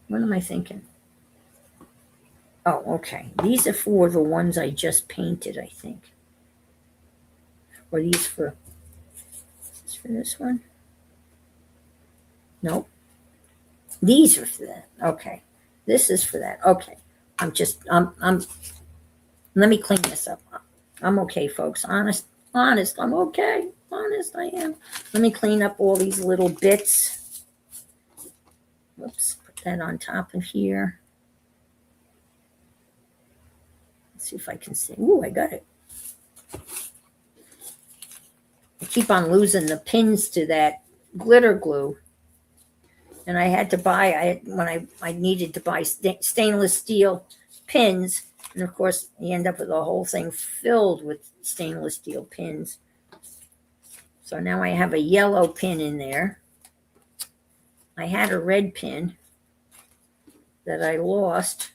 Speaker 1: what am I thinking? Oh, okay. These are for the ones I just painted, I think. Or these for, is this for this one? Nope. These are for that. Okay. This is for that. Okay. Let me clean this up. I'm okay, folks. Honest, I'm okay. Honest, I am. Let me clean up all these little bits. Whoops, put that on top of here. Let's see if I can see. Ooh, I got it. I keep on losing the pins to that glitter glue. And I had to buy, when I needed to buy stainless steel pins. And of course, you end up with a whole thing filled with stainless steel pins. So now I have a yellow pin in there. I had a red pin that I lost,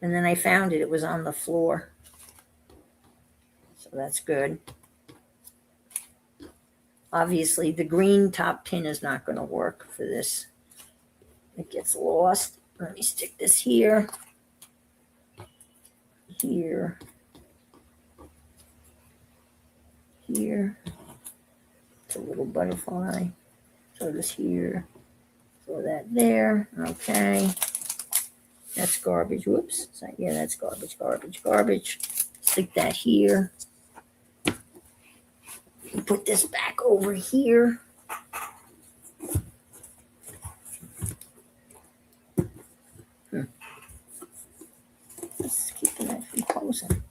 Speaker 1: and then I found it. It was on the floor. So that's good. Obviously, the green top pin is not going to work for this. It gets lost. Let me stick this here. Here. Here. It's a little butterfly. Throw this here. Throw that there. Okay. That's garbage. Whoops. Yeah, that's garbage. Stick that here. Put this back over here. Let's keep that from closing.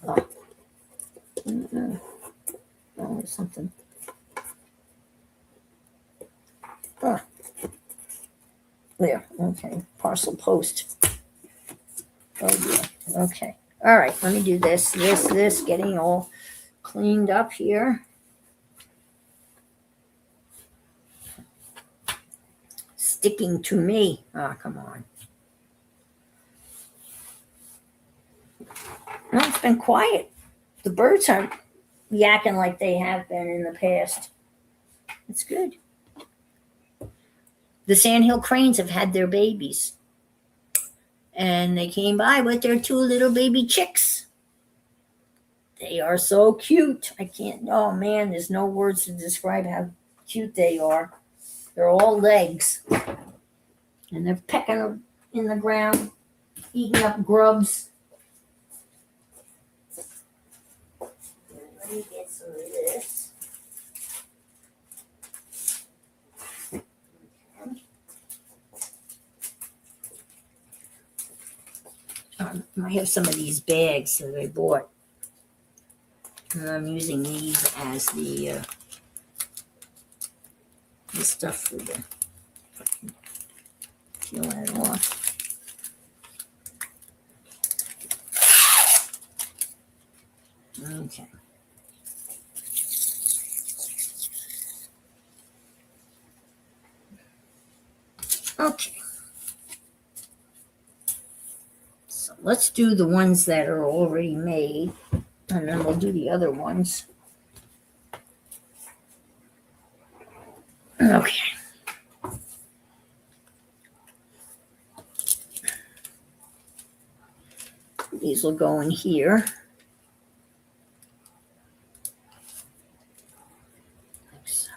Speaker 1: Oh. Oh, there's something. Oh. There. Okay. Parcel post. Oh, yeah. Okay. All right. Let me do this. Getting all cleaned up here. Sticking to me. Oh, come on. Well, it's been quiet. The birds aren't yakking like they have been in the past. It's good. The sandhill cranes have had their babies. And they came by with their 2 little baby chicks. They are so cute. I can't, oh man, there's no words to describe how cute they are. They're all legs. And they're pecking in the ground, eating up grubs. Let me get some of this. I have some of these bags that I bought. And I'm using these as the stuff for the, peel that off. Okay. Okay. So let's do the ones that are already made, and then we'll do the other ones. Okay. These will go in here. Like so.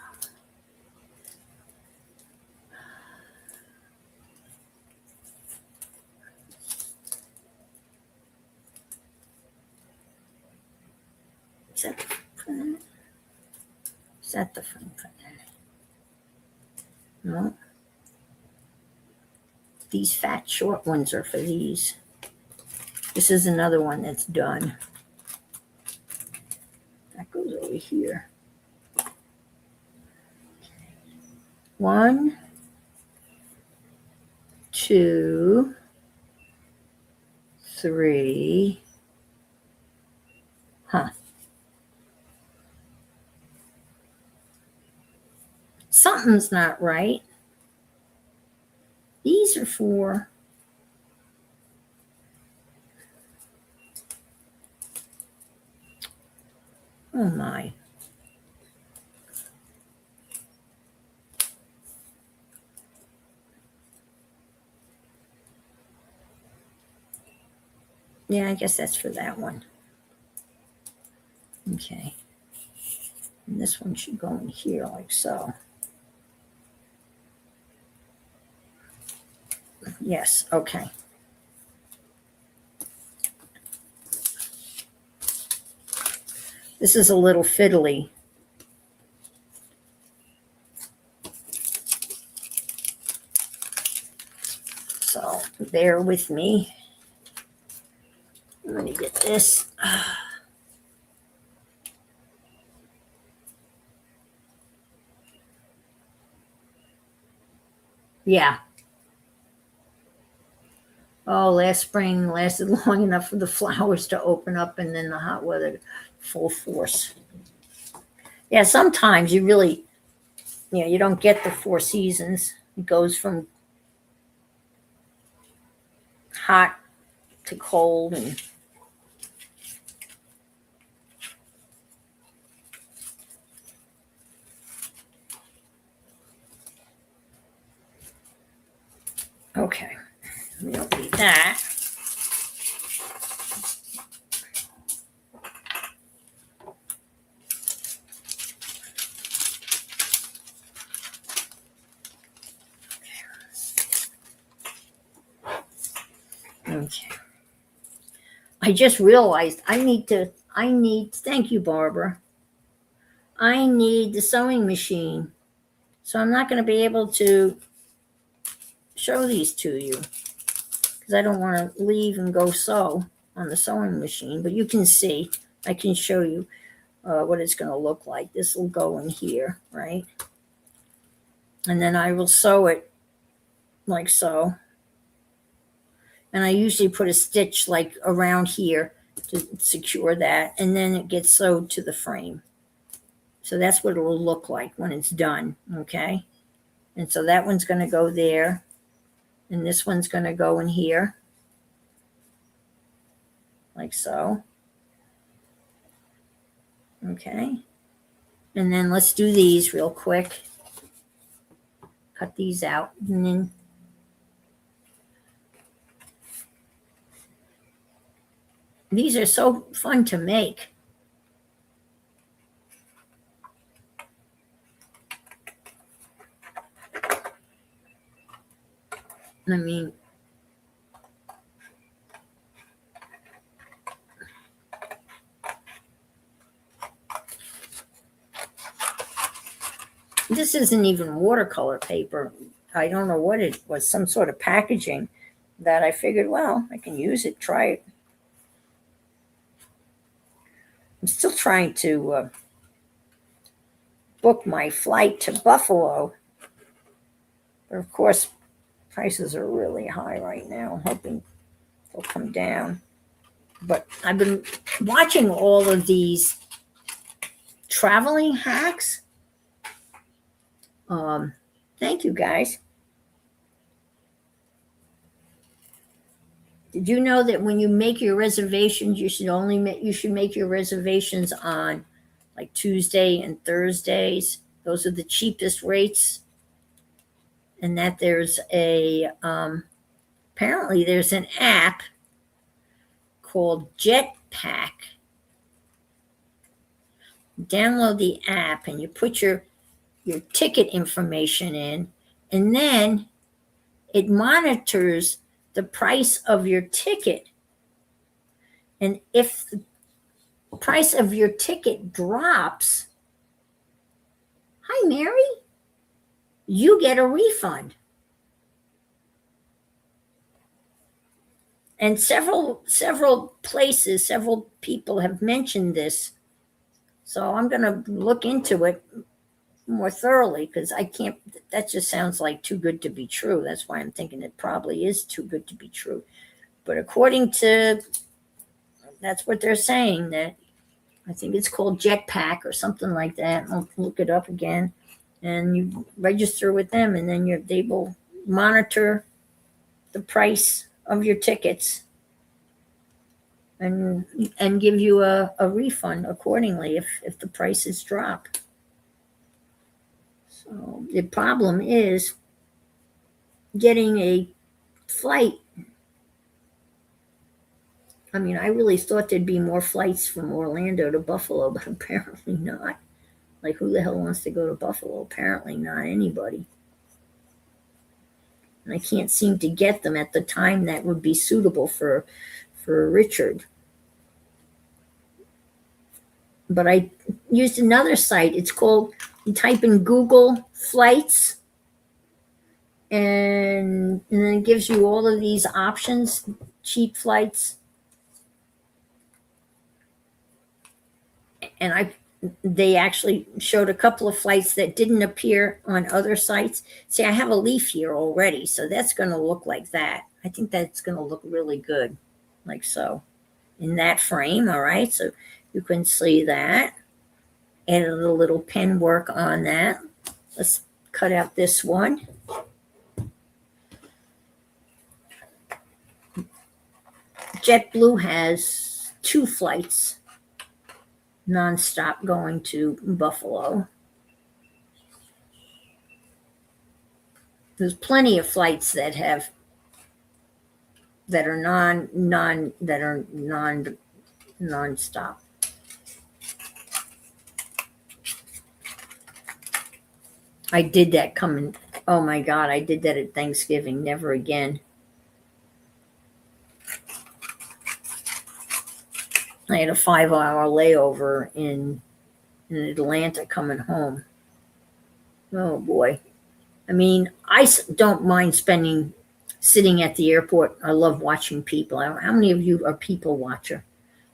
Speaker 1: Is that the front? Is that the front? No. These fat short ones are for these. This is another one that's done. That goes over here. 1, 2, 3. Huh. Something's not right. These are for. Oh my. Yeah, I guess that's for that one. Okay. And this one should go in here like so. Yes, okay. This is a little fiddly. So bear with me. Let me get this. Yeah. Oh, last spring lasted long enough for the flowers to open up and then the hot weather full force. Yeah, sometimes you really, you don't get the 4 seasons. It goes from hot to cold and okay. We don't need that. Okay. I just realized thank you, Barbara. I need the sewing machine. So I'm not going to be able to show these to you because I don't want to leave and go sew on the sewing machine. But you can see, I can show you what it's going to look like. This will go in here, right? And then I will sew it like so. And I usually put a stitch like around here to secure that. And then it gets sewed to the frame. So that's what it will look like when it's done, okay? And so that one's going to go there. And this one's going to go in here. Like so. Okay. And then let's do these real quick. Cut these out. And then these are so fun to make. I mean, this isn't even watercolor paper. I don't know what it was, some sort of packaging that I figured, well, I can use it, try it. I'm still trying to book my flight to Buffalo. But of course, prices are really high right now. I'm hoping they'll come down. But I've been watching all of these traveling hacks. Thank you, guys. Did you know that when you make your reservations, you should make your reservations on like Tuesday and Thursdays? Those are the cheapest rates. And that there's apparently there's an app called Jetpack. Download the app and you put your ticket information in, and then it monitors the price of your ticket. And if the price of your ticket drops, hi, Mary, you get a refund. And several places, several people have mentioned this. So I'm going to look into it more thoroughly because I can't, that just sounds like too good to be true. That's why I'm thinking it probably is too good to be true. But according to, that's what they're saying, that I think it's called Jetpack or something like that. I'll look it up again. And you register with them, and then they will monitor the price of your tickets and give you a refund accordingly if the prices drop. So the problem is getting a flight. I mean, I really thought there'd be more flights from Orlando to Buffalo, but apparently not. Like, who the hell wants to go to Buffalo? Apparently not anybody. And I can't seem to get them at the time that would be suitable for Richard. But I used another site. It's called, you type in Google Flights, and then it gives you all of these options, cheap flights. And they actually showed a couple of flights that didn't appear on other sites. See, I have a leaf here already, so that's going to look like that. I think that's going to look really good, like so, in that frame. All right, so you can see that. Added a little pen work on that. Let's cut out this one. JetBlue has 2 flights nonstop going to Buffalo. There's plenty of flights that are nonstop. I did that coming. Oh my God, I did that at Thanksgiving. Never again. I had a 5-hour layover in Atlanta coming home. Oh boy. I mean, I don't mind sitting at the airport. I love watching people. How many of you are people watcher?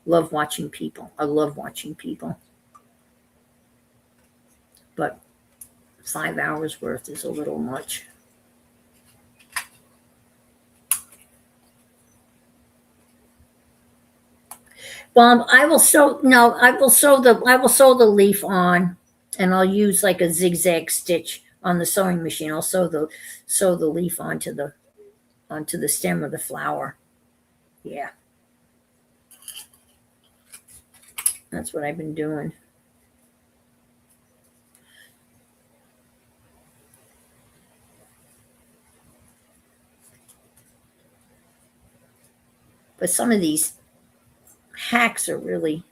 Speaker 1: Love watching people. I love watching people. But 5 hours worth is a little much. Well, I will sew the leaf on, and I'll use like a zigzag stitch on the sewing machine. I'll sew the leaf onto the stem of the flower. Yeah. That's what I've been doing. But some of these hacks are really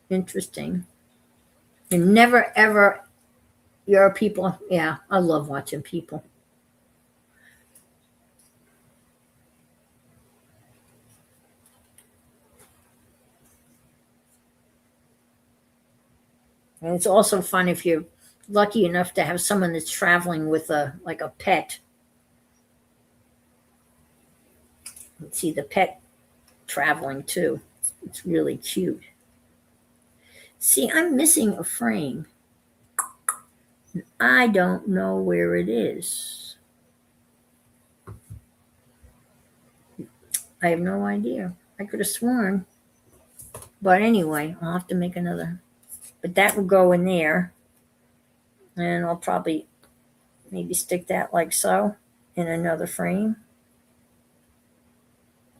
Speaker 1: interesting. And never ever, you're people. Yeah, I love watching people. And it's also fun if you're lucky enough to have someone that's traveling with a pet. You see the pet traveling too. It's really cute. See, I'm missing a frame. I don't know where it is. I have no idea. I could have sworn. But anyway, I'll have to make another. But that will go in there. And I'll probably maybe stick that like so in another frame.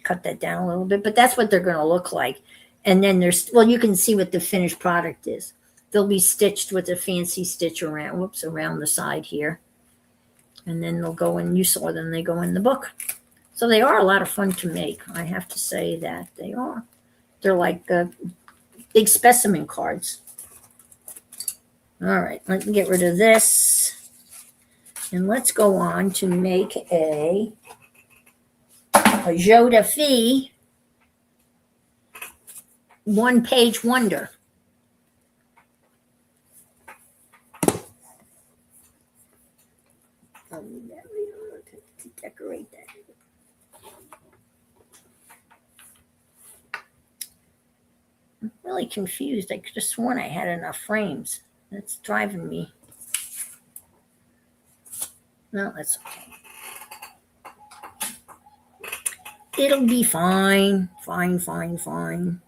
Speaker 1: Cut that down a little bit. But that's what they're going to look like. And then you can see what the finished product is. They'll be stitched with a fancy stitch around the side here. And then they'll go in, you saw them, they go in the book. So they are a lot of fun to make. I have to say that they are. They're like big specimen cards. All right, let me get rid of this. And let's go on to make a Joe DeFee one-page wonder. I'll need that to decorate that. really confused. I could have sworn I had enough frames. That's driving me. No, that's okay. It'll be fine. Fine.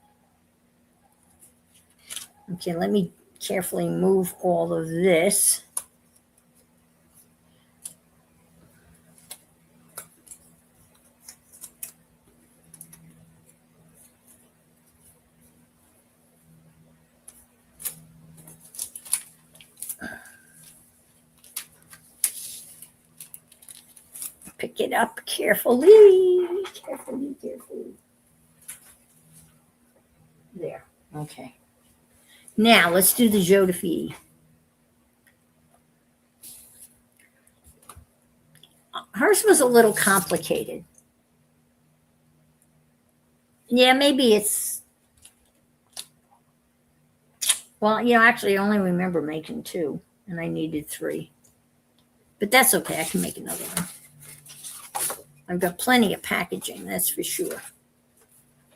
Speaker 1: Okay, let me carefully move all of this. Pick it up carefully. There. Okay. Now let's do the Joe DeFede. Hers was a little complicated. Yeah, maybe it's. Well, actually, I only remember making 2, and I needed 3. But that's okay. I can make another one. I've got plenty of packaging, that's for sure,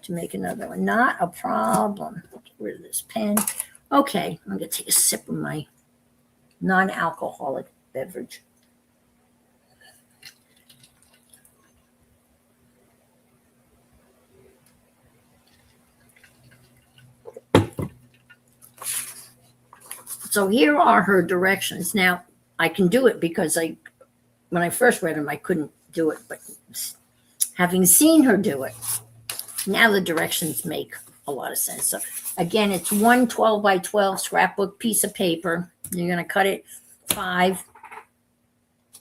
Speaker 1: to make another one. Not a problem. Get rid of this pen. Okay, I'm going to take a sip of my non-alcoholic beverage. So here are her directions. Now, I can do it because when I first read them, I couldn't do it. But having seen her do it, now the directions make a lot of sense. So again, it's 1 12 by 12 scrapbook piece of paper. You're going to cut it 5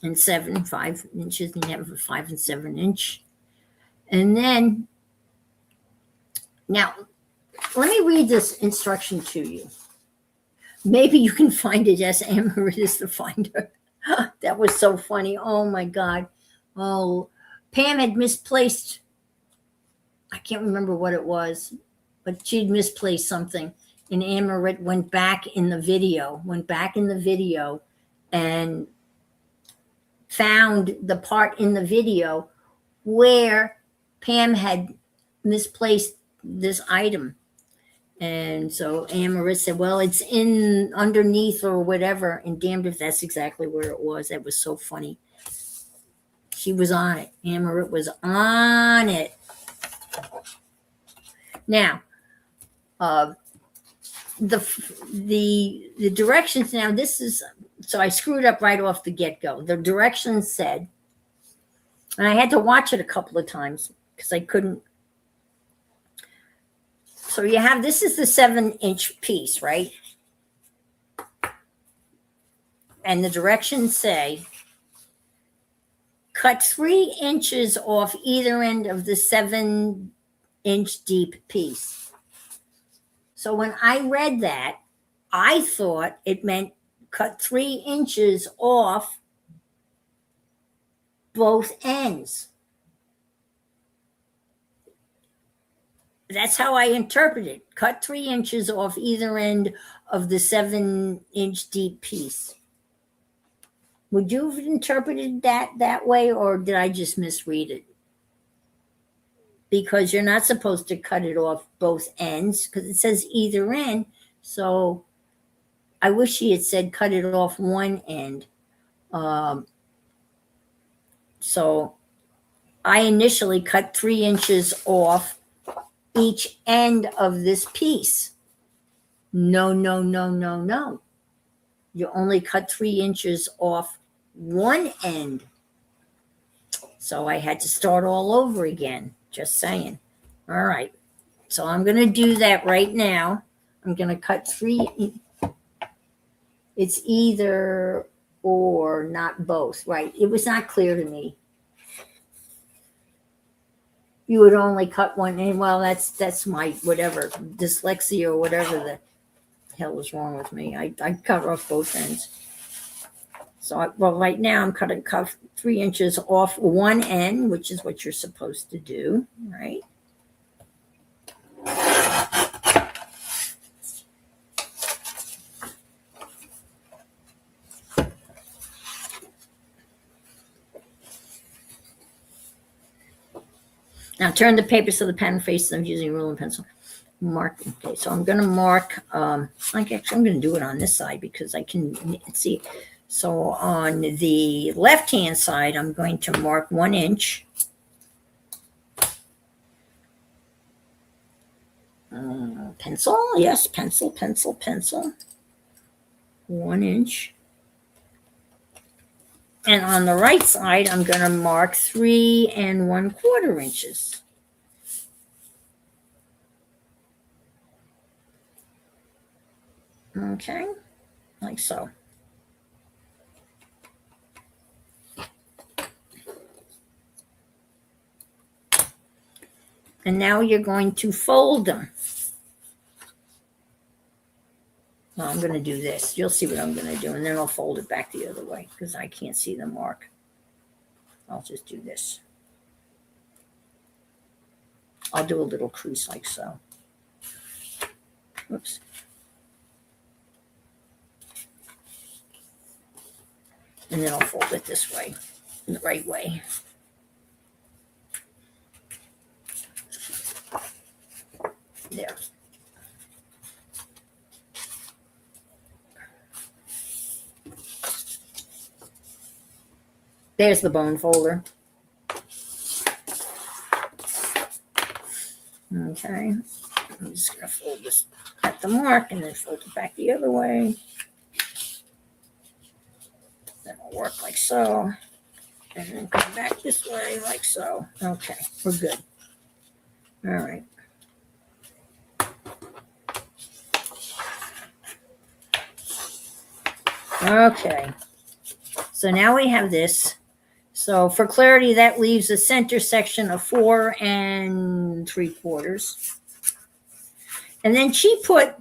Speaker 1: and 7, 5 inches, and you have a 5 and 7 inch. And then, now, let me read this instruction to you. Maybe you can find it. Yes, Amaryllis the finder. That was so funny. Oh my God. Oh, Pam had misplaced, I can't remember what it was, but she'd misplaced something. And Amarit went back in the video and found the part in the video where Pam had misplaced this item. And so Amarit said, well, it's in underneath or whatever. And damned if that's exactly where it was. That was so funny. She was on it. Amarit was on it. Now, the directions, now this is, so I screwed up right off the get-go. The directions said, and I had to watch it a couple of times because I couldn't. So you have, this is the 7-inch piece, right? And the directions say, cut 3 inches off either end of the 7-inch deep piece. So when I read that, I thought it meant cut 3 inches off both ends. That's how I interpret it. Cut 3 inches off either end of the 7-inch deep piece. Would you have interpreted that way, or did I just misread it? Because you're not supposed to cut it off both ends, because it says either end. So I wish he had said cut it off one end. So I initially cut 3 inches off each end of this piece. No. You only cut 3 inches off one end. So I had to start all over again. Just saying. All right. So I'm going to do that right now. I'm going to cut 3. It's either or, not both. Right. It was not clear to me. You would only cut one end. Well, that's my whatever, dyslexia or whatever the hell is wrong with me. I cut off both ends. So, right now I'm cutting 3 inches off one end, which is what you're supposed to do, right? Now turn the paper so the pattern faces. I'm using a ruler and pencil. mark. Okay, so I'm going to mark, like actually I'm going to do it on this side because I can see. So on the left-hand side, I'm going to mark 1 inch. Pencil, yes, pencil, pencil, pencil. 1 inch. And on the right side, I'm going to mark 3 1/4 inches. Okay, like so. And now you're going to fold them. Well, I'm going to do this. You'll see what I'm going to do, and then I'll fold it back the other way because I can't see the mark. I'll just do this. I'll do a little crease like so. Oops. And then I'll fold it this way, the right way. There. There's the bone folder. Okay. I'm just going to fold this at the mark and then fold it back the other way. Then I'll work like so. And then come back this way like so. Okay, we're good. All right. Okay. So now we have this. So for clarity, that leaves a center section of 4 3/4. And then she put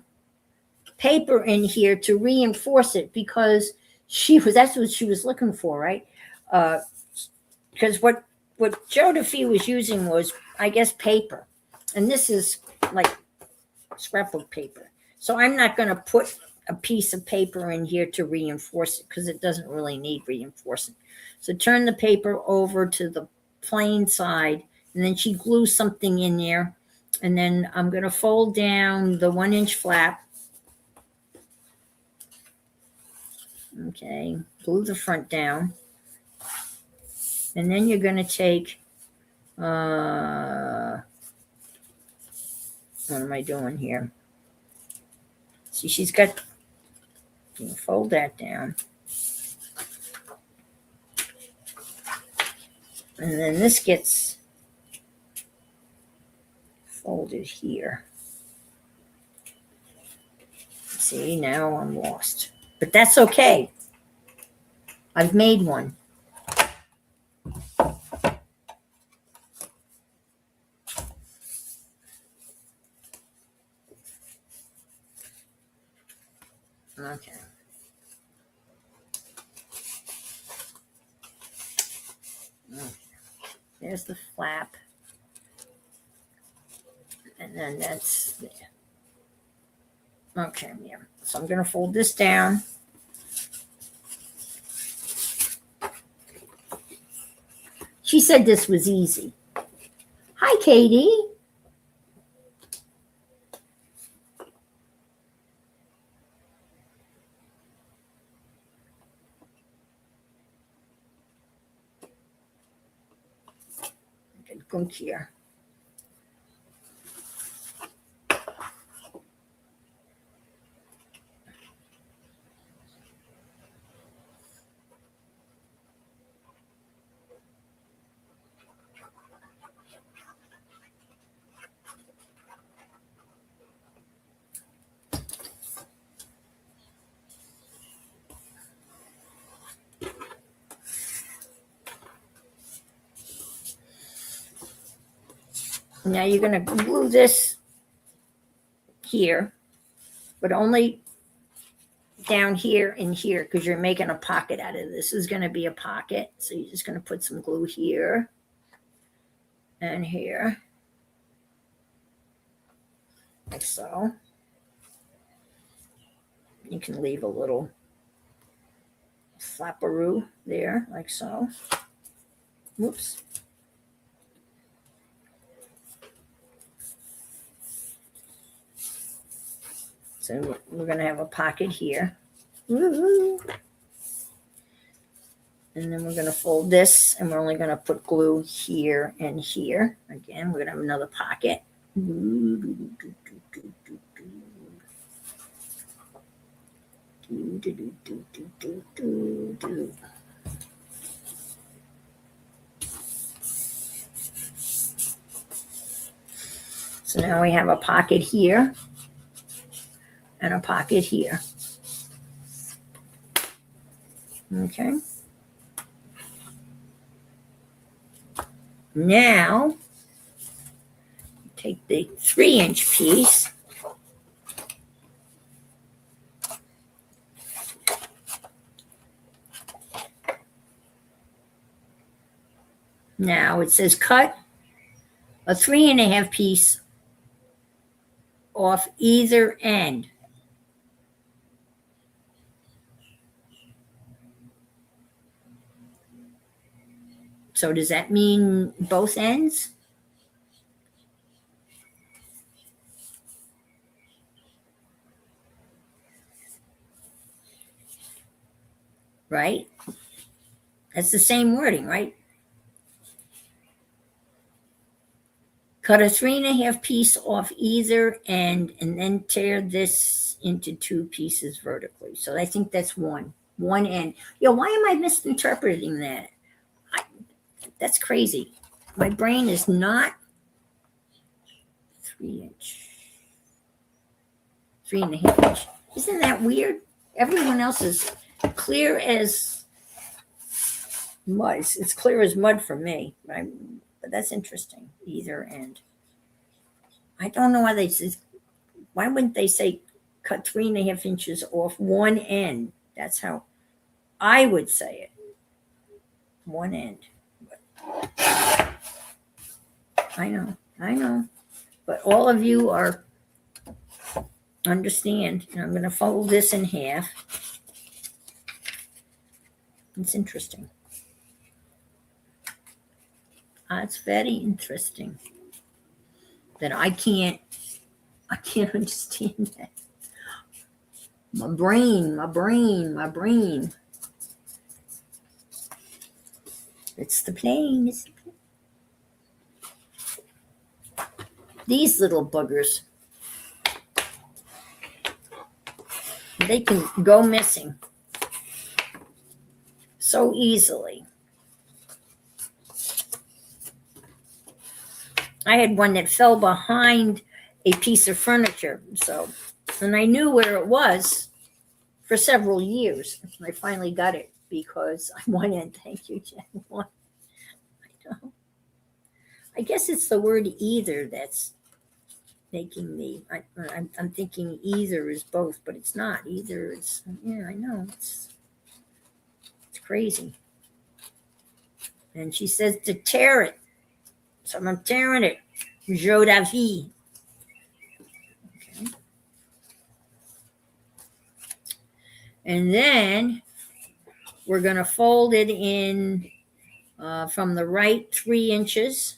Speaker 1: paper in here to reinforce it because that's what she was looking for, right? Because what Joe DeFee was using was, I guess, paper. And this is like scrapbook paper. So I'm not going to put a piece of paper in here to reinforce it because it doesn't really need reinforcing. So turn the paper over to the plain side, and then she glues something in there. And then I'm going to fold down the 1 inch flap. Okay, glue the front down. And then you're going to take, what am I doing here? See, she's got, you can fold that down. And then this gets folded here. See, now I'm lost. But that's okay. I've made one. Okay. There's the flap. And then that's there. Okay, yeah. So I'm going to fold this down. She said this was easy. Hi, Katie. Good gunk here. Now you're going to glue this here, but only down here and here because you're making a pocket out of this. This is going to be a pocket. So you're just going to put some glue here and here, like so. You can leave a little flapperoo there, like so. Whoops. So we're going to have a pocket here. Woo-hoo. And then we're going to fold this, and we're only going to put glue here and here. Again, we're going to have another pocket. So now we have a pocket here and a pocket here. Okay. Now, take the 3-inch piece. Now it says cut a 3.5 piece off either end. So does that mean both ends? Right? That's the same wording, right? Cut a 3.5 piece off either end and then tear this into 2 pieces vertically. So I think that's one end. Why am I misinterpreting that? That's crazy. My brain is not 3-inch, 3.5 inch. Isn't that weird? Everyone else is clear as mud. It's clear as mud for me. But that's interesting. Either end. I don't know why they say. Why wouldn't they say cut 3.5 inches off one end? That's how I would say it. One end. I know. But all of you understand. And I'm going to fold this in half. It's interesting. It's very interesting that I can't understand that. My brain. It's the plane. These little buggers, they can go missing so easily. I had one that fell behind a piece of furniture, and I knew where it was for several years. I finally got it because I wanted. Thank you, Jen. I guess it's the word either that's making me. I'm thinking either is both, but it's not. Either it's I know it's crazy. And she says to tear it, so I'm tearing it. Joe Davi. Okay. And then we're going to fold it in from the right 3 inches.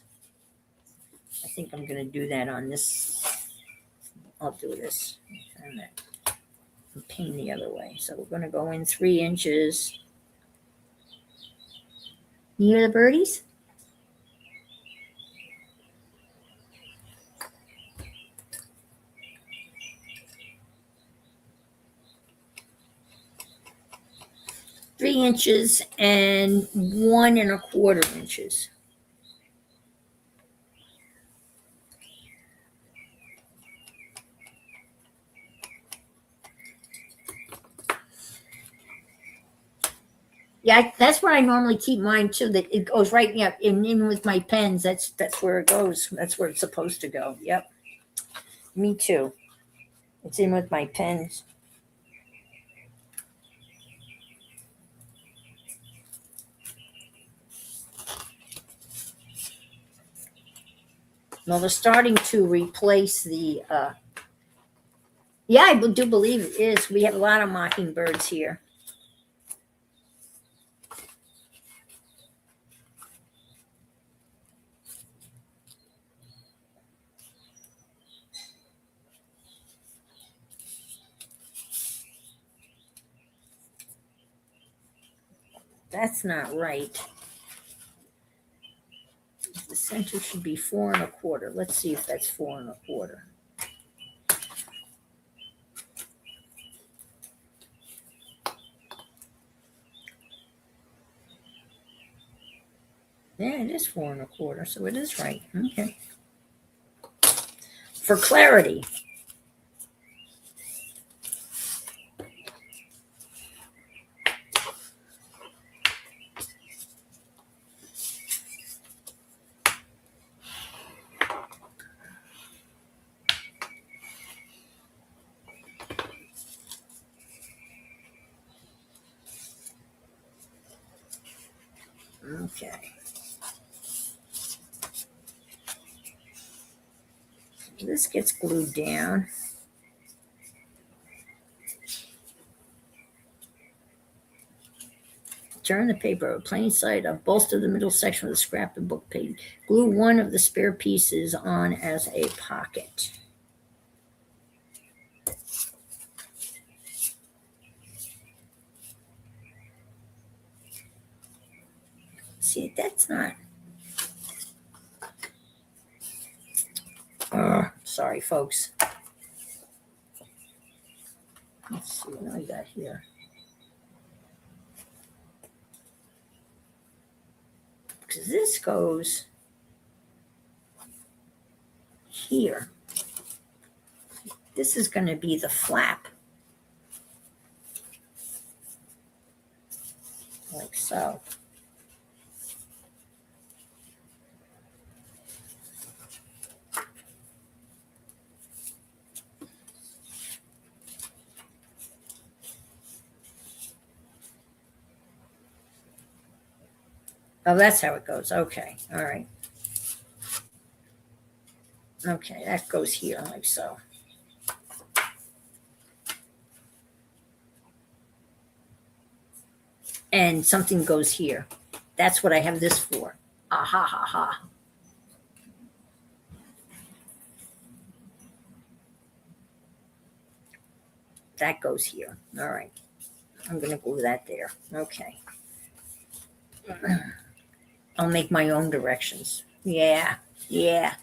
Speaker 1: I think I'm going to do that on this. I'll do this. Turn that pain the other way. So we're going to go in 3 inches. You hear the birdies? Three inches and 1.25 inches. Yeah, that's where I normally keep mine too. That it goes right in with my pens. That's where it goes. That's where it's supposed to go. Yep. Me too. It's in with my pens. Well, they're starting to replace the. Yeah, I do believe it is. We have a lot of mockingbirds here. that's not right. The center should be 4 1/4. Let's see if that's 4 1/4. Yeah, it is 4 1/4, so it is right. Okay. For clarity. Okay. This gets glued down. Turn the paper a plain side up, bolster the middle section of the scrapbook page. Glue one of the spare pieces on as a pocket. See, that's not. Sorry, folks. Let's see what I got here. Because this goes here. This is going to be the flap. Like so. Oh, that's how it goes. Okay. All right. Okay, that goes here like so. And something goes here. That's what I have this for. Ah ha ha ha. That goes here. All right. I'm going to glue that there. Okay. I'll make my own directions. Yeah. Yeah.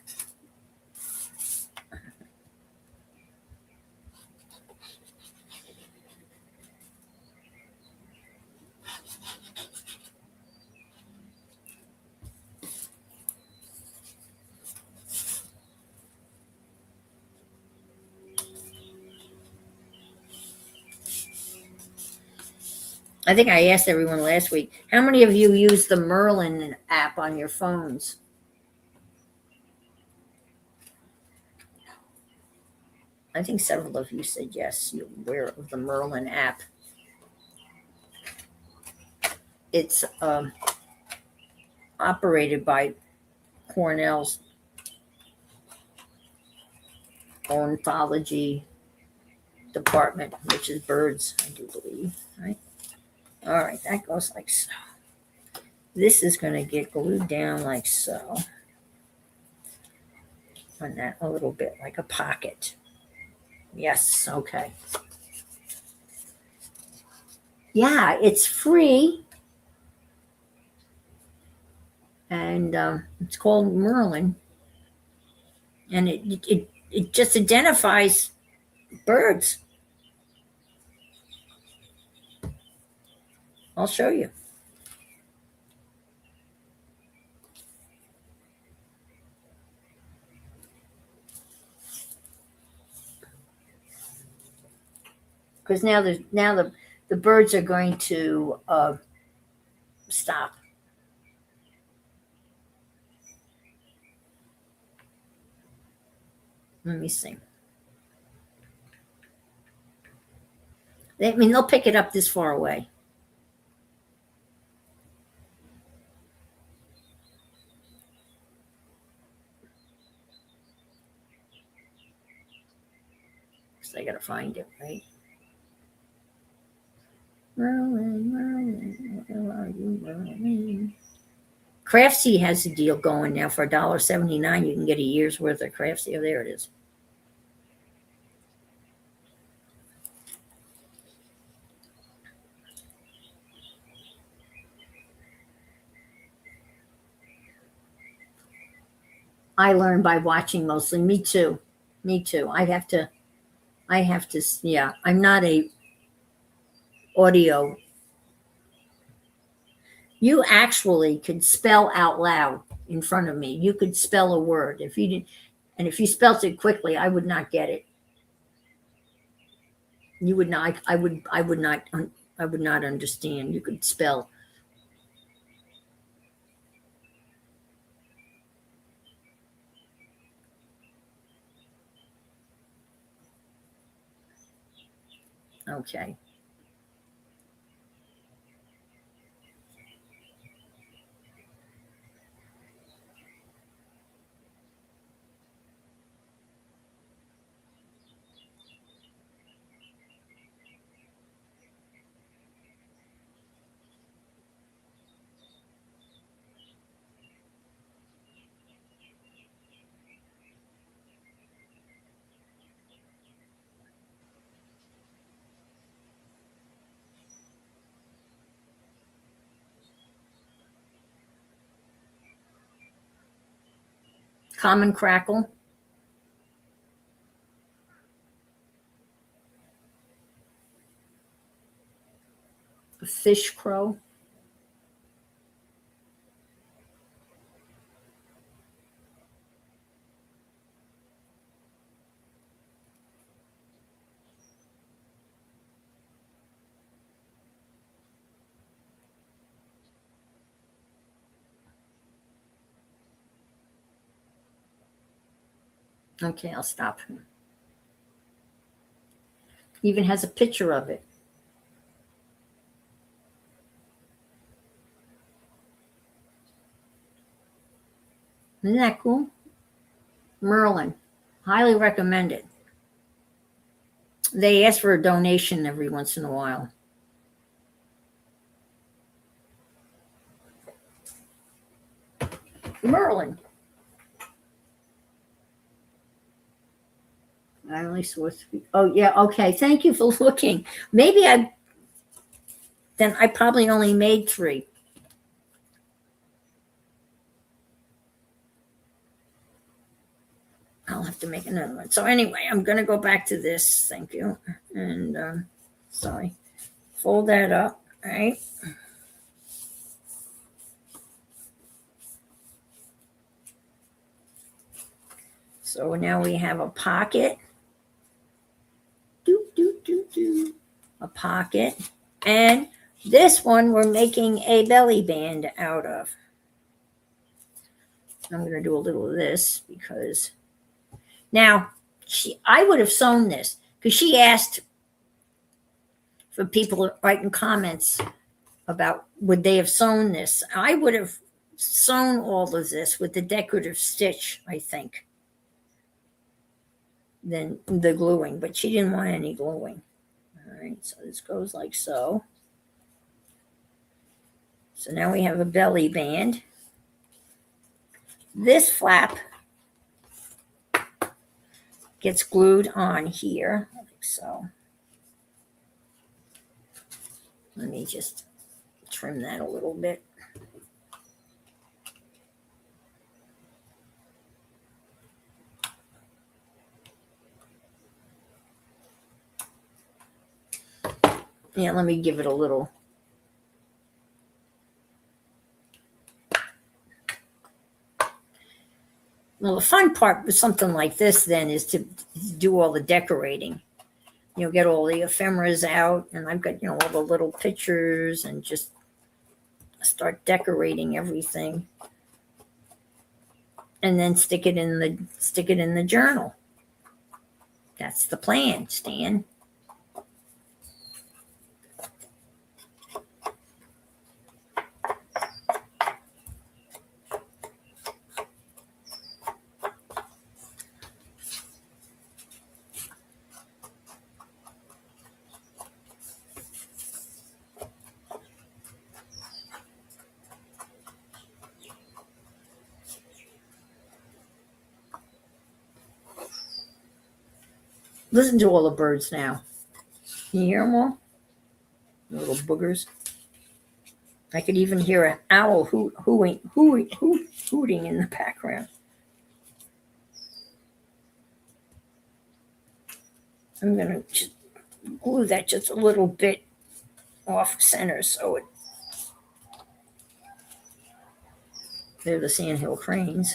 Speaker 1: I think I asked everyone last week, how many of you use the Merlin app on your phones? I think several of you said yes, you're aware of the Merlin app. It's operated by Cornell's ornithology department, which is birds, I do believe, right? All right, that goes like so. This is going to get glued down like so. On that a little bit, like a pocket. Yes, okay. Yeah, it's free. And it's called Merlin. And it just identifies birds. I'll show you. Because now the birds are going to stop. Let me see. They'll pick it up this far away. So I got to find it, right? Merlin, Merlin, where are you, Merlin? Craftsy has a deal going now for $1.79. You can get a year's worth of Craftsy. Oh, there it is. I learn by watching mostly. Me too. Me too. Yeah, I'm not a audio. You actually could spell out loud in front of me. You could spell a word if you did, and if you spelt it quickly, I would not get it. You would not. I would not understand. You could spell. Okay. Common crackle. Fish crow. Okay, I'll stop. Even has a picture of it. Isn't that cool? Merlin. Highly recommended. They ask for a donation every once in a while. Merlin. I only saw three. Oh, yeah. Okay. Thank you for looking. Then I probably only made three. I'll have to make another one. So, anyway, I'm going to go back to this. Thank you. And, sorry. Fold that up. All right. So now we have a pocket. A pocket. And this one we're making a belly band out of. I'm going to do a little of this because now I would have sewn this because she asked for people writing comments about would they have sewn this. I would have sewn all of this with the decorative stitch, I think, than the gluing, but she didn't want any gluing. All right, so this goes like so. So now we have a belly band. This flap gets glued on here, like so. Let me just trim that a little bit. Yeah, let me give it a little. Well, the fun part with something like this then is to do all the decorating. Get all the ephemeras out, and I've got, all the little pictures and just start decorating everything. And then stick it in the journal. That's the plan, Stan. Listen to all the birds now. Can you hear them all? The little boogers. I could even hear an owl hooting in the background. I'm going to just glue that just a little bit off center so it. They're the sandhill cranes.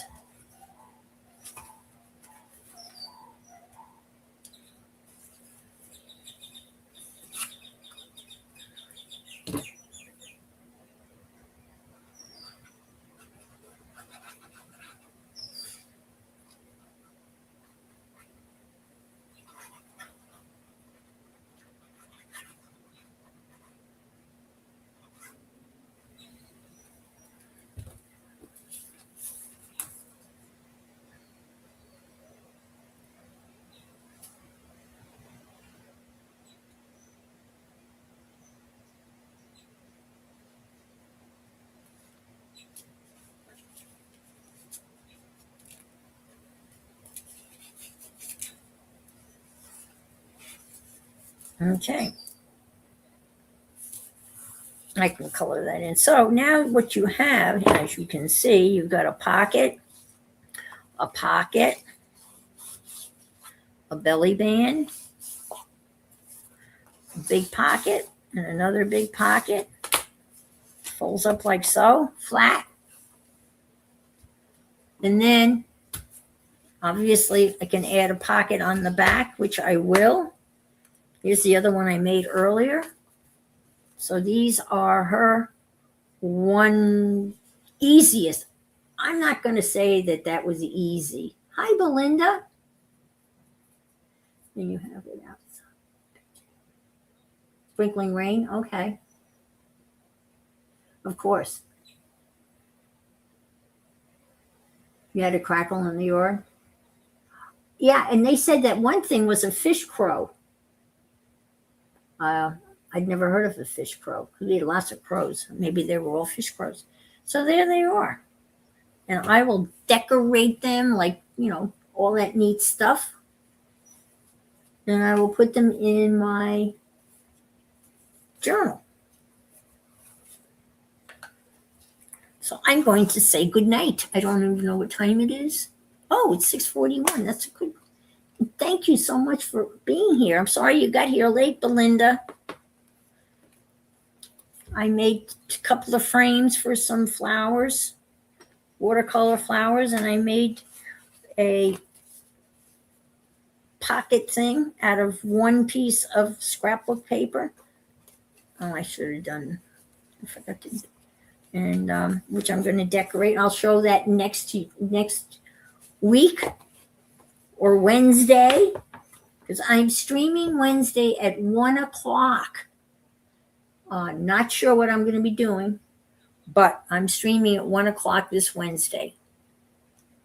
Speaker 1: Okay. I can color that in. So now what you have, as you can see, you've got a pocket, a belly band, a big pocket, and another big pocket. Folds up like so, flat. And then, obviously, I can add a pocket on the back, which I will. Here's the other one I made earlier. So these are her one easiest. I'm not going to say that that was easy. Hi, Belinda. And you have it outside. Sprinkling rain? Okay. Of course. You had a crackle in the yard? Yeah, and they said that one thing was a fish crow. I'd never heard of a fish crow. We had lots of crows. Maybe they were all fish crows. So there they are. And I will decorate them like, all that neat stuff. And I will put them in my journal. So I'm going to say good night. I don't even know what time it is. Oh, it's 6:41. That's a good. Thank you so much for being here. I'm sorry you got here late, Belinda. I made a couple of frames for some flowers, watercolor flowers, and I made a pocket thing out of one piece of scrapbook paper. Oh, I should have done. I forgot to. And which I'm going to decorate. I'll show that next week or Wednesday, because I'm streaming Wednesday at 1:00. Not sure what I'm going to be doing, but I'm streaming at 1:00 this Wednesday.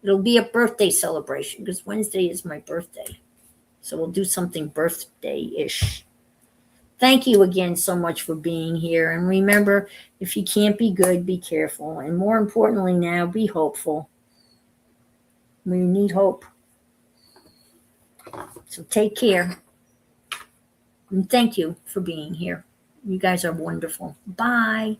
Speaker 1: It'll be a birthday celebration because Wednesday is my birthday. So we'll do something birthday-ish. Thank you again so much for being here. And remember, if you can't be good, be careful. And more importantly now, be hopeful. We need hope. So take care. And thank you for being here. You guys are wonderful. Bye.